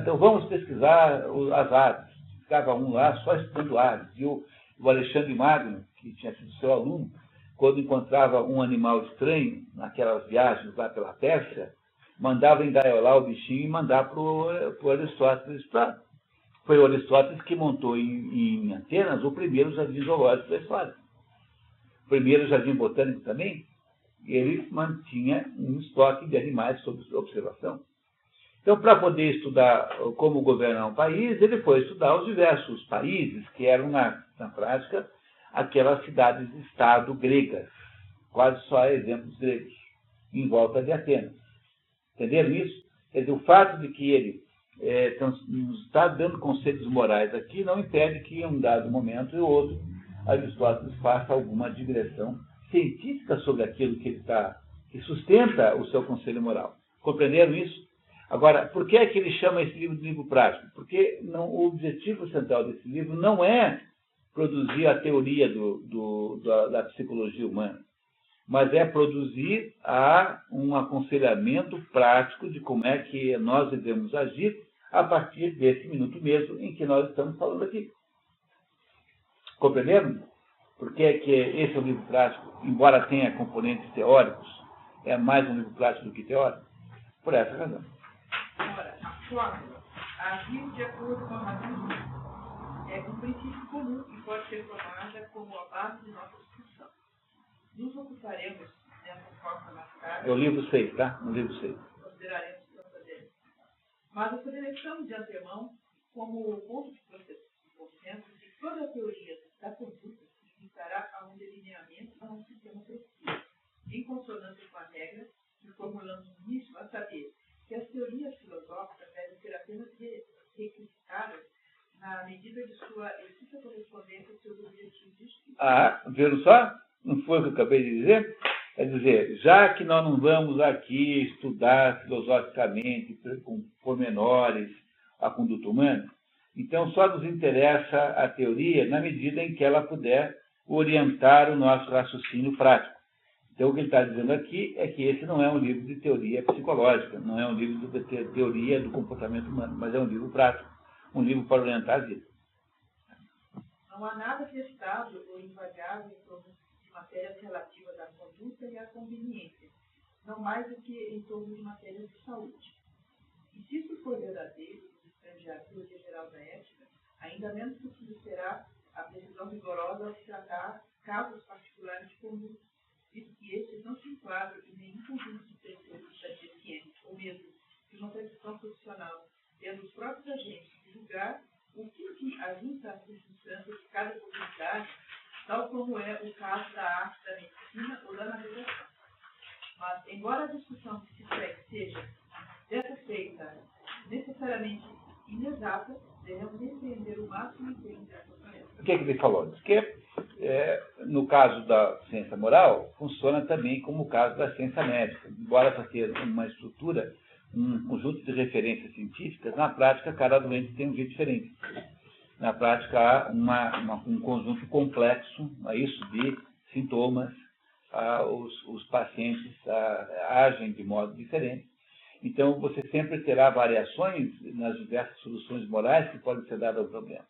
Então, vamos pesquisar as aves. Ficava um lá só estudando aves. E o Alexandre Magno, que tinha sido seu aluno, quando encontrava um animal estranho, naquelas viagens lá pela Pérsia, mandava engaiolar o bichinho e mandar para o Aristóteles. Foi o Aristóteles que montou em Atenas o primeiro jardim zoológico da história. O primeiro jardim botânico também, ele mantinha um estoque de animais sob observação. Então, para poder estudar como governar um país, ele foi estudar os diversos países que eram, na prática, aquelas cidades-estado gregas, quase só exemplos gregos, em volta de Atenas. Entenderam isso? Quer dizer, o fato de que ele nos está dando conselhos morais aqui não impede que, em um dado momento e outro, Aristóteles faça alguma digressão científica sobre aquilo que sustenta o seu conselho moral. Compreenderam isso? Agora, por que é que ele chama esse livro de livro prático? Porque o objetivo central desse livro não é produzir a teoria da psicologia humana, mas é produzir um aconselhamento prático de como é que nós devemos agir a partir desse minuto mesmo em que nós estamos falando aqui. Compreenderam? Por que é que esse é um livro prático, embora tenha componentes teóricos, é mais um livro prático do que teórico? Por essa razão. Ora, a fórmula, agir de acordo com a razão justa, é um princípio comum e pode ser tomada como a base de nossa discussão. Nos ocuparemos dessa fórmula mais tarde. É o livro 6, tá? No livro 6. Consideraremos tanto dele. Mas estabelecemos de antemão como ponto de consenso que toda a teoria da conduta se limitará a um delineamento a um sistema preciso, em consonância com a regra que formulamos no início, a saber que as teorias filosóficas devem ser apenas requisitadas na medida de sua explícita correspondência aos seus objetivos de estudo. Viram só? Não foi o que eu acabei de dizer? É dizer, já que nós não vamos aqui estudar filosoficamente, com pormenores, a conduta humana, então só nos interessa a teoria na medida em que ela puder orientar o nosso raciocínio prático. Então, o que ele está dizendo aqui é que esse não é um livro de teoria psicológica, não é um livro de teoria do comportamento humano, mas é um livro prático, um livro para orientar a vida. Não há nada testável ou invariável em torno de matérias relativas à conduta e à conveniência, não mais do que em torno de matérias de saúde. E se isso for verdadeiro, a teoria geral da ética, ainda menos possível será a precisão rigorosa ao se tratar casos particulares de conduta, visto que estes não se enquadram em nenhum conjunto de preceitos da ciência, ou mesmo de uma tradição profissional, tendo os próprios agentes de julgar o que ajunta as circunstâncias de cada possibilidade, tal como é o caso da arte, da medicina ou da navegação. Mas, embora a discussão que se segue seja dessa feita necessariamente inexata, devemos empreender o máximo empenho dessa tarefa. O que ele falou? Diz que, no caso da ciência moral, funciona também como o caso da ciência médica. Embora para ter uma estrutura, um conjunto de referências científicas, na prática, cada doente tem um jeito diferente. Na prática, há um conjunto complexo, isso, de sintomas, os pacientes agem de modo diferente. Então, você sempre terá variações nas diversas soluções morais que podem ser dadas ao problema.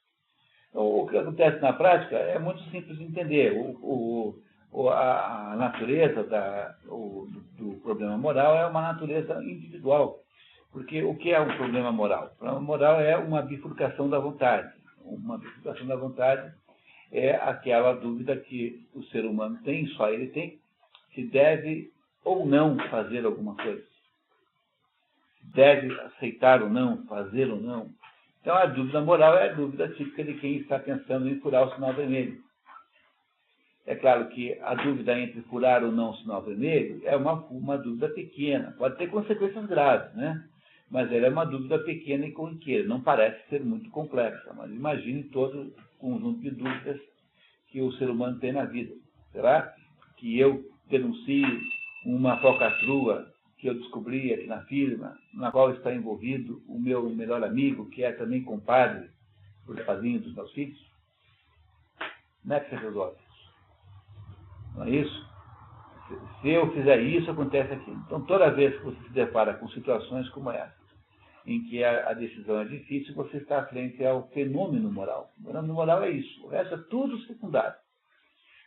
Então, o que acontece na prática é muito simples de entender. A natureza do problema moral é uma natureza individual. Porque o que é um problema moral? O problema moral é uma bifurcação da vontade. Uma bifurcação da vontade é aquela dúvida que o ser humano tem, só ele tem, se deve ou não fazer alguma coisa. Deve aceitar ou não, fazer ou não. Então, a dúvida moral é a dúvida típica de quem está pensando em furar o sinal vermelho. É claro que a dúvida entre furar ou não o sinal vermelho é uma dúvida pequena, pode ter consequências graves, né? Mas ela é uma dúvida pequena e corriqueira, não parece ser muito complexa, mas imagine todo o conjunto de dúvidas que o ser humano tem na vida. Será que eu denuncio uma falcatrua que eu descobri aqui na firma, na qual está envolvido o meu melhor amigo, que é também compadre, por padrinho dos meus filhos? Como é que você resolve isso? Não é isso? Se eu fizer isso, acontece aquilo. Então, toda vez que você se depara com situações como essa, em que a decisão é difícil, você está frente ao fenômeno moral. O fenômeno moral é isso. O resto é tudo secundário.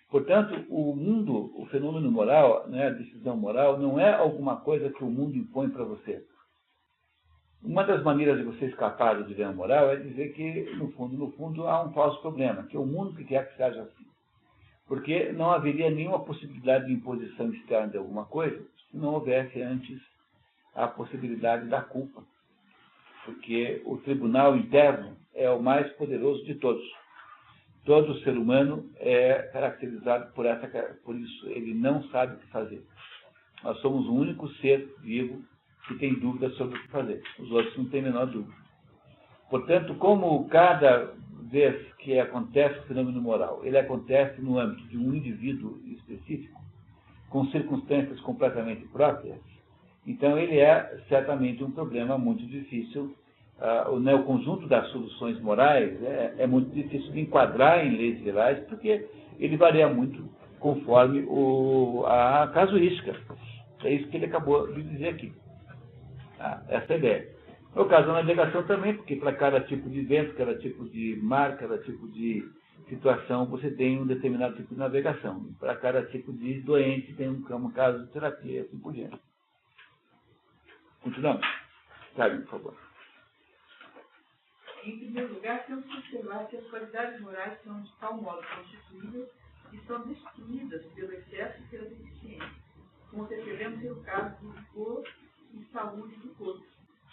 Portanto, o fenômeno moral, né, a decisão moral, não é alguma coisa que o mundo impõe para você. Uma das maneiras de você escapar do dilema moral é dizer que, no fundo, há um falso problema, que é o mundo que quer que seja assim. Porque não haveria nenhuma possibilidade de imposição externa de alguma coisa se não houvesse antes a possibilidade da culpa. Porque o tribunal interno é o mais poderoso de todos. Todo ser humano é caracterizado por isso. Ele não sabe o que fazer. Nós somos o único ser vivo que tem dúvida sobre o que fazer. Os outros não têm a menor dúvida. Portanto, como cada vez que acontece o fenômeno moral, ele acontece no âmbito de um indivíduo específico, com circunstâncias completamente próprias, então ele é certamente um problema muito difícil. O conjunto das soluções morais é muito difícil de enquadrar em leis gerais, porque ele varia muito conforme a casuística. É isso que ele acabou de dizer aqui. Essa é a ideia. No caso da navegação também, porque para cada tipo de vento, cada tipo de mar, cada tipo de situação, você tem um determinado tipo de navegação. Para cada tipo de doente, tem um caso de terapia, assim por diante. Continuamos. Cabe, por favor. Em primeiro lugar, temos que observar que as qualidades morais são de tal modo constituídas e são destruídas pelo excesso e pela deficiência, como percebemos no caso do vigor e saúde do corpo,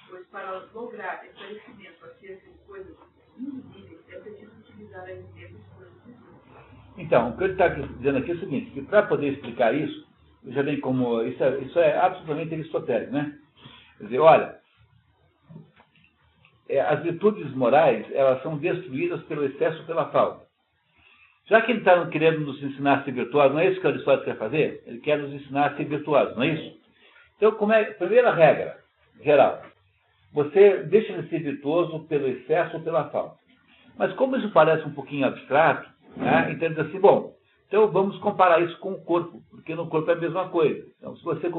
pois para lograr esclarecimento acerca de coisas invisíveis é preciso utilizar a evidência de coisas visíveis. Então, o que ele está dizendo aqui é o seguinte, que para poder explicar isso, já bem como isso é absolutamente aristotélico, né? Quer dizer, olha, as virtudes morais, elas são destruídas pelo excesso ou pela falta. Já que ele está querendo nos ensinar a ser virtuosos, não é isso que Aristóteles quer fazer? Ele quer nos ensinar a ser virtuosos, não é isso? Então, primeira regra geral, você deixa de ser virtuoso pelo excesso ou pela falta. Mas como isso parece um pouquinho abstrato, né, então ele diz assim, bom, então vamos comparar isso com o corpo, porque no corpo é a mesma coisa. Então, se você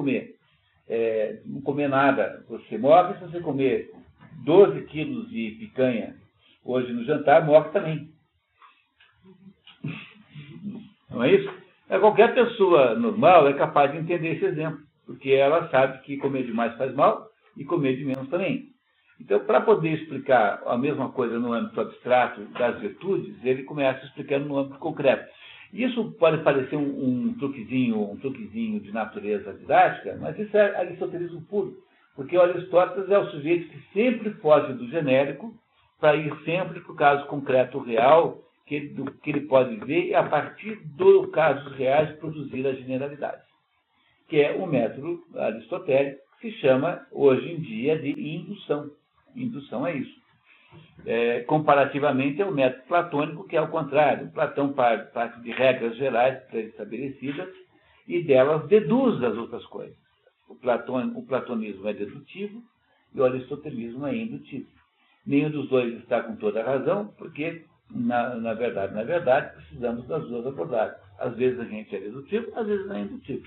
não comer nada, você morre. Se você comer 12 quilos de picanha hoje no jantar, morre também. Não é isso? Qualquer pessoa normal é capaz de entender esse exemplo, porque ela sabe que comer demais faz mal e comer de menos também. Então, para poder explicar a mesma coisa no âmbito abstrato das virtudes, ele começa explicando no âmbito concreto. Isso pode parecer um truquezinho de natureza didática, mas isso é aristotelismo puro, porque o Aristóteles é o sujeito que sempre foge do genérico para ir sempre para o caso concreto real, do que ele pode ver, e a partir dos casos reais produzir a generalidade, que é o método aristotélico, que se chama, hoje em dia, de indução. Indução é isso. Comparativamente, é o método platônico, que é o contrário. Platão parte de regras gerais pré-estabelecidas e delas deduz as outras coisas. O platonismo é dedutivo e o aristotelismo é indutivo. Nenhum dos dois está com toda a razão, porque, na verdade, precisamos das duas abordagens. Às vezes a gente é dedutivo, às vezes não é indutivo.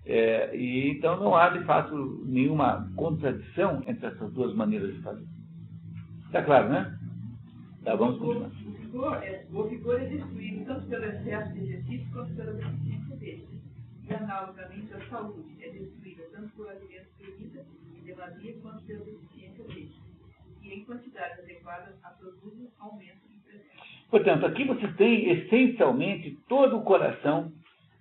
E então não há, de fato, nenhuma contradição entre essas duas maneiras de fazer. Está claro, né? Tá, vamos continuar. O vigor é destruído tanto pelo excesso de exercício quanto pela deficiência dele. E, analogamente, a saúde é destruída tanto por alimentos bebida e demasia quanto pela deficiência dele. E, em quantidades adequadas, a produzem aumento de presença. Portanto, aqui você tem, essencialmente, todo o coração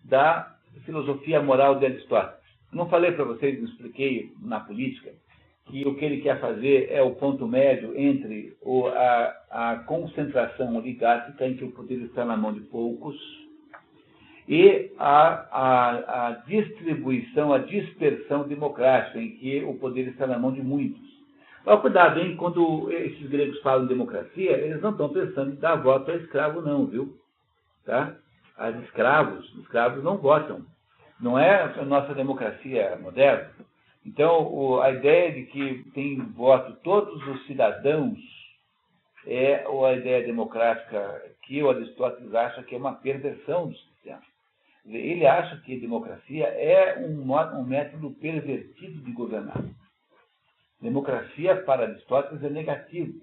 da filosofia moral de Aristóteles. Não falei para vocês, não expliquei na política, que o que ele quer fazer é o ponto médio entre a concentração oligárquica, em que o poder está na mão de poucos, e a distribuição, a dispersão democrática, em que o poder está na mão de muitos. Mas cuidado, hein? Quando esses gregos falam em democracia, eles não estão pensando em dar voto a escravo, não, viu? Tá? Os escravos não votam. Não é a nossa democracia moderna. Então, a ideia de que tem voto todos os cidadãos é a ideia democrática que o Aristóteles acha que é uma perversão do sistema. Ele acha que a democracia é um método pervertido de governar. Democracia, para Aristóteles, é negativo,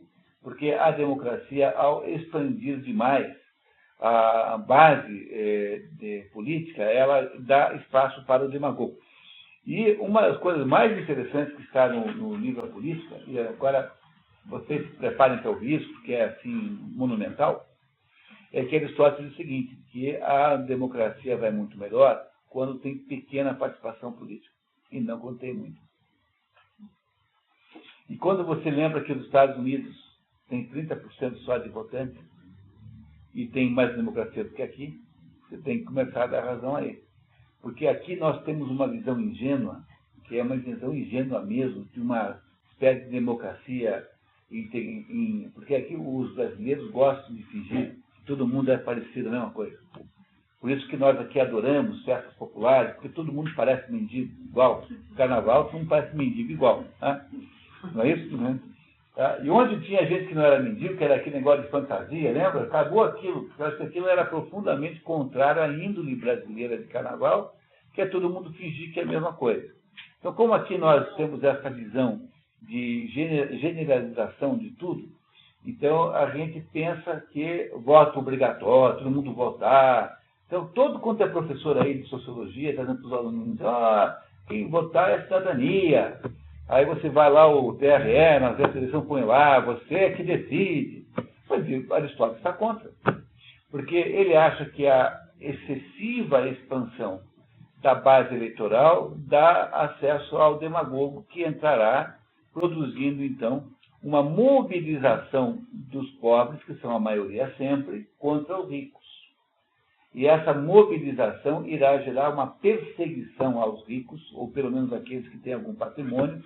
porque a democracia, ao expandir demais a base política, ela dá espaço para o demagogo. E uma das coisas mais interessantes que está no livro A Política, e agora vocês se preparem para ouvir isso, porque é assim monumental, é que Aristóteles diz o seguinte, que a democracia vai muito melhor quando tem pequena participação política, e não quando tem muito. E quando você lembra que os Estados Unidos tem 30% só de votantes, e tem mais democracia do que aqui, você tem que começar a dar razão a ele. Porque aqui nós temos uma visão ingênua, que é uma visão ingênua mesmo, de uma espécie de democracia, porque aqui os brasileiros gostam de fingir que todo mundo é parecido, a mesma coisa. Por isso que nós aqui adoramos festas populares, porque todo mundo parece mendigo igual. No carnaval, todo mundo parece mendigo igual. Tá? Não é isso? Né? Tá? E onde tinha gente que não era mendigo, que era aquele negócio de fantasia, lembra? Acabou aquilo, porque aquilo era profundamente contrário à índole brasileira de carnaval, que é todo mundo fingir que é a mesma coisa. Então, como aqui nós temos essa visão de generalização de tudo, então a gente pensa que voto obrigatório, todo mundo votar. Então, todo quanto é professor aí de sociologia, está dizendo para os alunos, quem votar é cidadania. Aí você vai lá, o TRE, na seleção põe lá, você é que decide. Mas Aristóteles está contra. Porque ele acha que a excessiva expansão da base eleitoral dá acesso ao demagogo, que entrará produzindo, então, uma mobilização dos pobres, que são a maioria sempre, contra os ricos. E essa mobilização irá gerar uma perseguição aos ricos, ou pelo menos aqueles que têm algum patrimônio,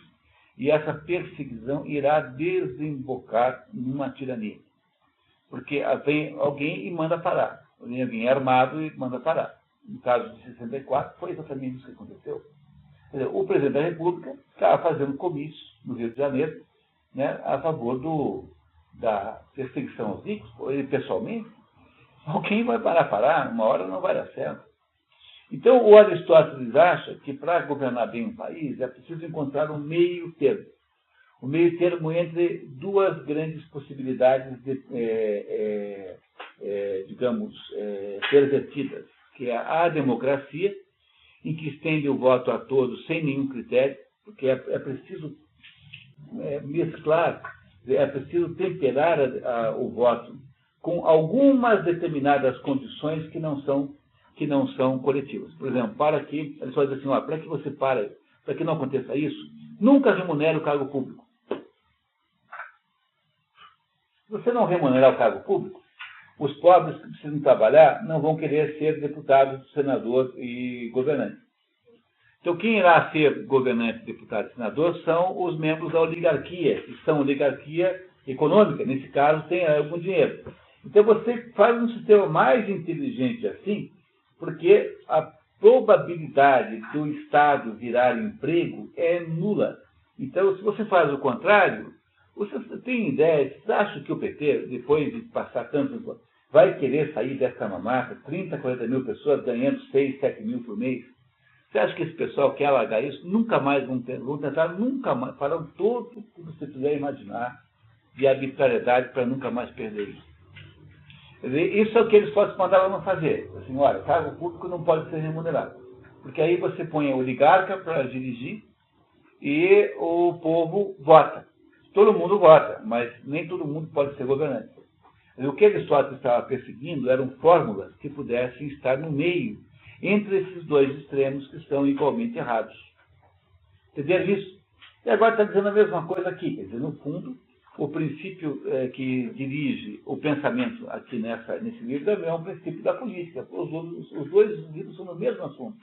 e essa perseguição irá desembocar numa tirania. Porque vem alguém e manda parar. Vem alguém armado e manda parar. No caso de 64, foi exatamente isso que aconteceu. Quer dizer, o presidente da República estava fazendo comício no Rio de Janeiro, né, a favor da perseguição aos ricos, ele pessoalmente. Alguém vai parar, uma hora não vai dar certo. Então, o Aristóteles acha que para governar bem um país é preciso encontrar um meio termo. O meio termo entre duas grandes possibilidades, pervertidas, que é a democracia, em que estende o voto a todos sem nenhum critério, porque é preciso mesclar, é preciso temperar o voto com algumas determinadas condições que não são coletivas. Por exemplo, ele só diz assim, para que você para que não aconteça isso, nunca remunere o cargo público. Se você não remunerar o cargo público, os pobres que precisam trabalhar não vão querer ser deputado, senador e governante. Então, quem irá ser governante, deputado e senador são os membros da oligarquia, que são oligarquia econômica, nesse caso, tem algum dinheiro. Então, você faz um sistema mais inteligente assim, porque a probabilidade do Estado virar emprego é nula. Então, se você faz o contrário, você tem ideia, você acha que o PT, depois de passar tanto, vai querer sair dessa mamata, 30, 40 mil pessoas ganhando 6, 7 mil por mês? Você acha que esse pessoal quer largar isso? Nunca mais vão tentar, nunca mais, farão tudo o que você puder imaginar de arbitrariedade para nunca mais perder isso. Quer dizer, isso é o que eles mandavam não fazer. Assim, olha, cargo público não pode ser remunerado. Porque aí você põe a oligarca para dirigir e o povo vota. Todo mundo vota, mas nem todo mundo pode ser governante. O que Aristóteles estava perseguindo eram fórmulas que pudessem estar no meio, entre esses dois extremos que são igualmente errados. Entenderam isso? E agora está dizendo a mesma coisa aqui. Quer dizer, no fundo, o princípio que dirige o pensamento aqui nesse livro também é um princípio da política. Os dois livros são no mesmo assunto.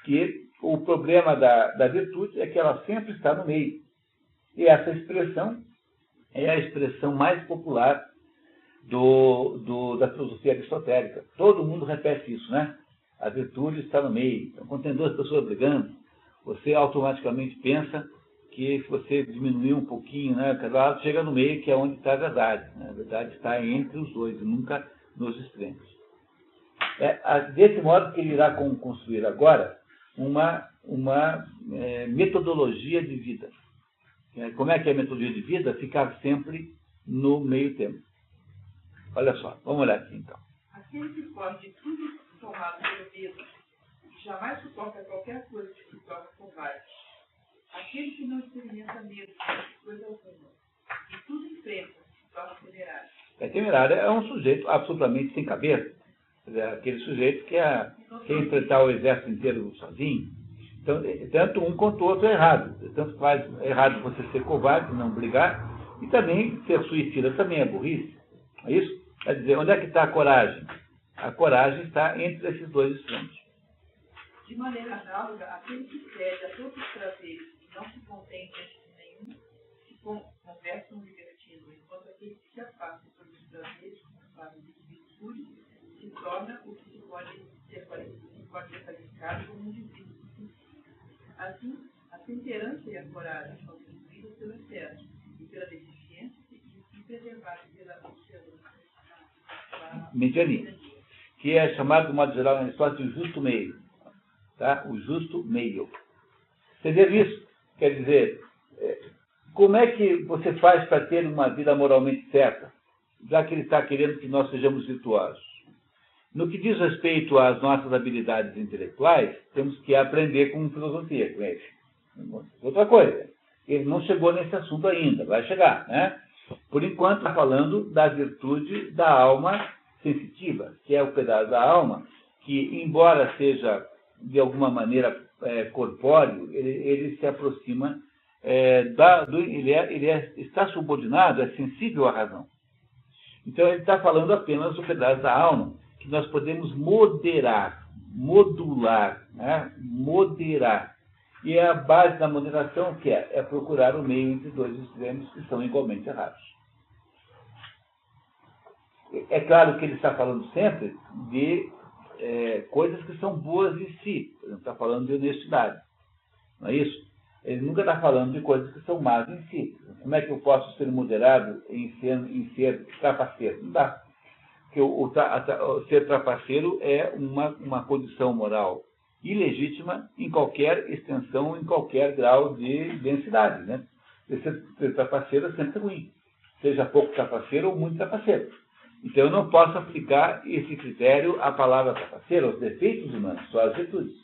Que o problema da virtude é que ela sempre está no meio. E essa expressão é a expressão mais popular da filosofia aristotélica. Todo mundo repete isso, né? A virtude está no meio. Então, quando tem duas pessoas brigando, você automaticamente pensa que se você diminuir um pouquinho, né, cada lado chega no meio, que é onde está a verdade. Né? A verdade está entre os dois, e nunca nos extremos. Desse modo que ele irá construir agora uma metodologia de vida. Como é que é a metodologia de vida? Ficar sempre no meio termo. Olha só, vamos olhar aqui então. Aquele que pode tudo tomado pelo medo e jamais suporta qualquer coisa que se torna covarde. Aquele que não experimenta medo de coisa alguma e tudo enfrenta se torna temerário. Temerário é um sujeito absolutamente sem cabeça. Aquele sujeito que quer enfrentar o exército inteiro sozinho. Então, tanto um quanto o outro é errado. Tanto faz errado você ser covarde, não brigar, e também ser suicida também é burrice. É isso? Quer dizer, onde é que está a coragem? A coragem está entre esses dois extremos. De maneira análoga, aquele que cede a todos os prazeres e não se contém diante de nenhum, se converte num libertino, enquanto aquele que se afasta sobre os prazeres culpados de virtude se torna o que pode ser qualificado como um indivíduo. Assim, a temperança e a coragem são destruídas pelo excesso e pela deficiência e preservadas pela observância. Mediania, que é chamado, de modo geral, na Aristóteles, de justo meio. Tá? O justo meio. Entender isso? Quer dizer, como é que você faz para ter uma vida moralmente certa, já que ele está querendo que nós sejamos virtuosos? No que diz respeito às nossas habilidades intelectuais, temos que aprender com filosofia, com ele. Outra coisa, ele não chegou nesse assunto ainda, vai chegar, né? Por enquanto, está falando da virtude da alma sensitiva, que é o pedaço da alma que, embora seja de alguma maneira corpóreo, ele se aproxima, está subordinado, é sensível à razão. Então, ele está falando apenas do pedaço da alma que nós podemos moderar, modular, né? Moderar. E a base da moderação, o que é? É procurar o meio entre dois extremos que são igualmente errados. É claro que ele está falando sempre de coisas que são boas em si. Ele não está falando de honestidade. Não é isso? Ele nunca está falando de coisas que são más em si. Como é que eu posso ser moderado em ser trapaceiro? Não dá. Porque ser trapaceiro é uma condição moral ilegítima em qualquer extensão, em qualquer grau de densidade. Né? Ser trapaceiro é sempre ruim. Seja pouco trapaceiro ou muito trapaceiro. Então eu não posso aplicar esse critério à palavra trapaceiro, aos defeitos humanos, só às virtudes.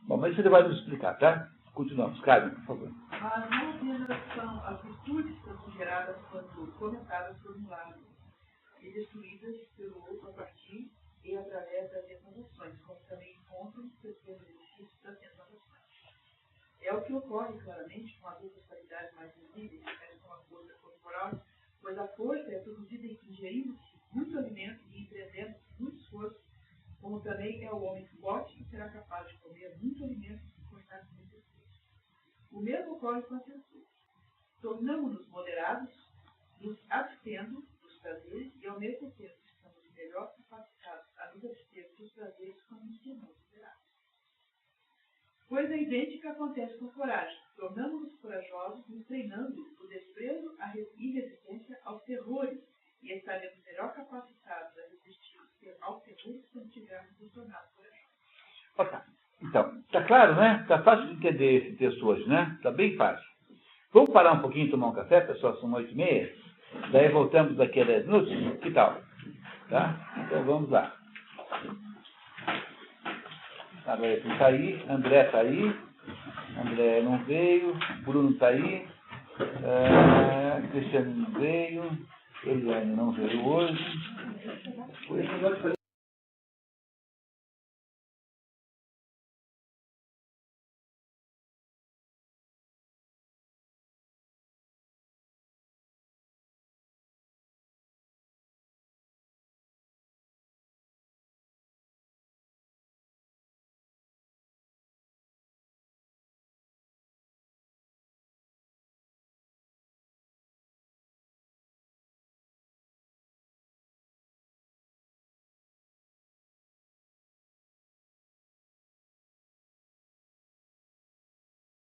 Bom, mas isso ele vai nos explicar, tá? Continuamos. Carmen, por favor. Mas não apenas são as virtudes que são geradas quando comentadas por um lado e destruídas pelo outro a partir e através das tentações, como também encontram seus benefícios das tentações. É o que ocorre claramente com as outras qualidades mais visíveis, como a força corporal, pois a força é produzida ingerindo-se muito alimento e empreendendo muito esforço, como também é o homem forte que será capaz de comer muito alimento e suportar muito esforço. O mesmo ocorre com a censura. Tornamos-nos moderados, nos abstendo dos prazeres e ao mesmo tempo estamos melhor capacitados a nos abster dos prazeres quando nos tornamos moderados. Coisa idêntica acontece com a coragem. Tornamos-nos corajosos, nos treinando o desprezo e resistência aos terrores e estaremos melhor capacitados a resistir aos terrores quando tivermos nos tornado corajosos. Então, está claro, né? Está fácil de entender esse texto hoje, né? Está bem fácil. Vamos parar um pouquinho e tomar um café, pessoal? São 8h30. Daí voltamos daqui a 10 minutos. Que tal? Tá? Então vamos lá. Agora está aí, André está aí, André não veio, Bruno está aí, Cristiano não veio, Eliane não veio hoje.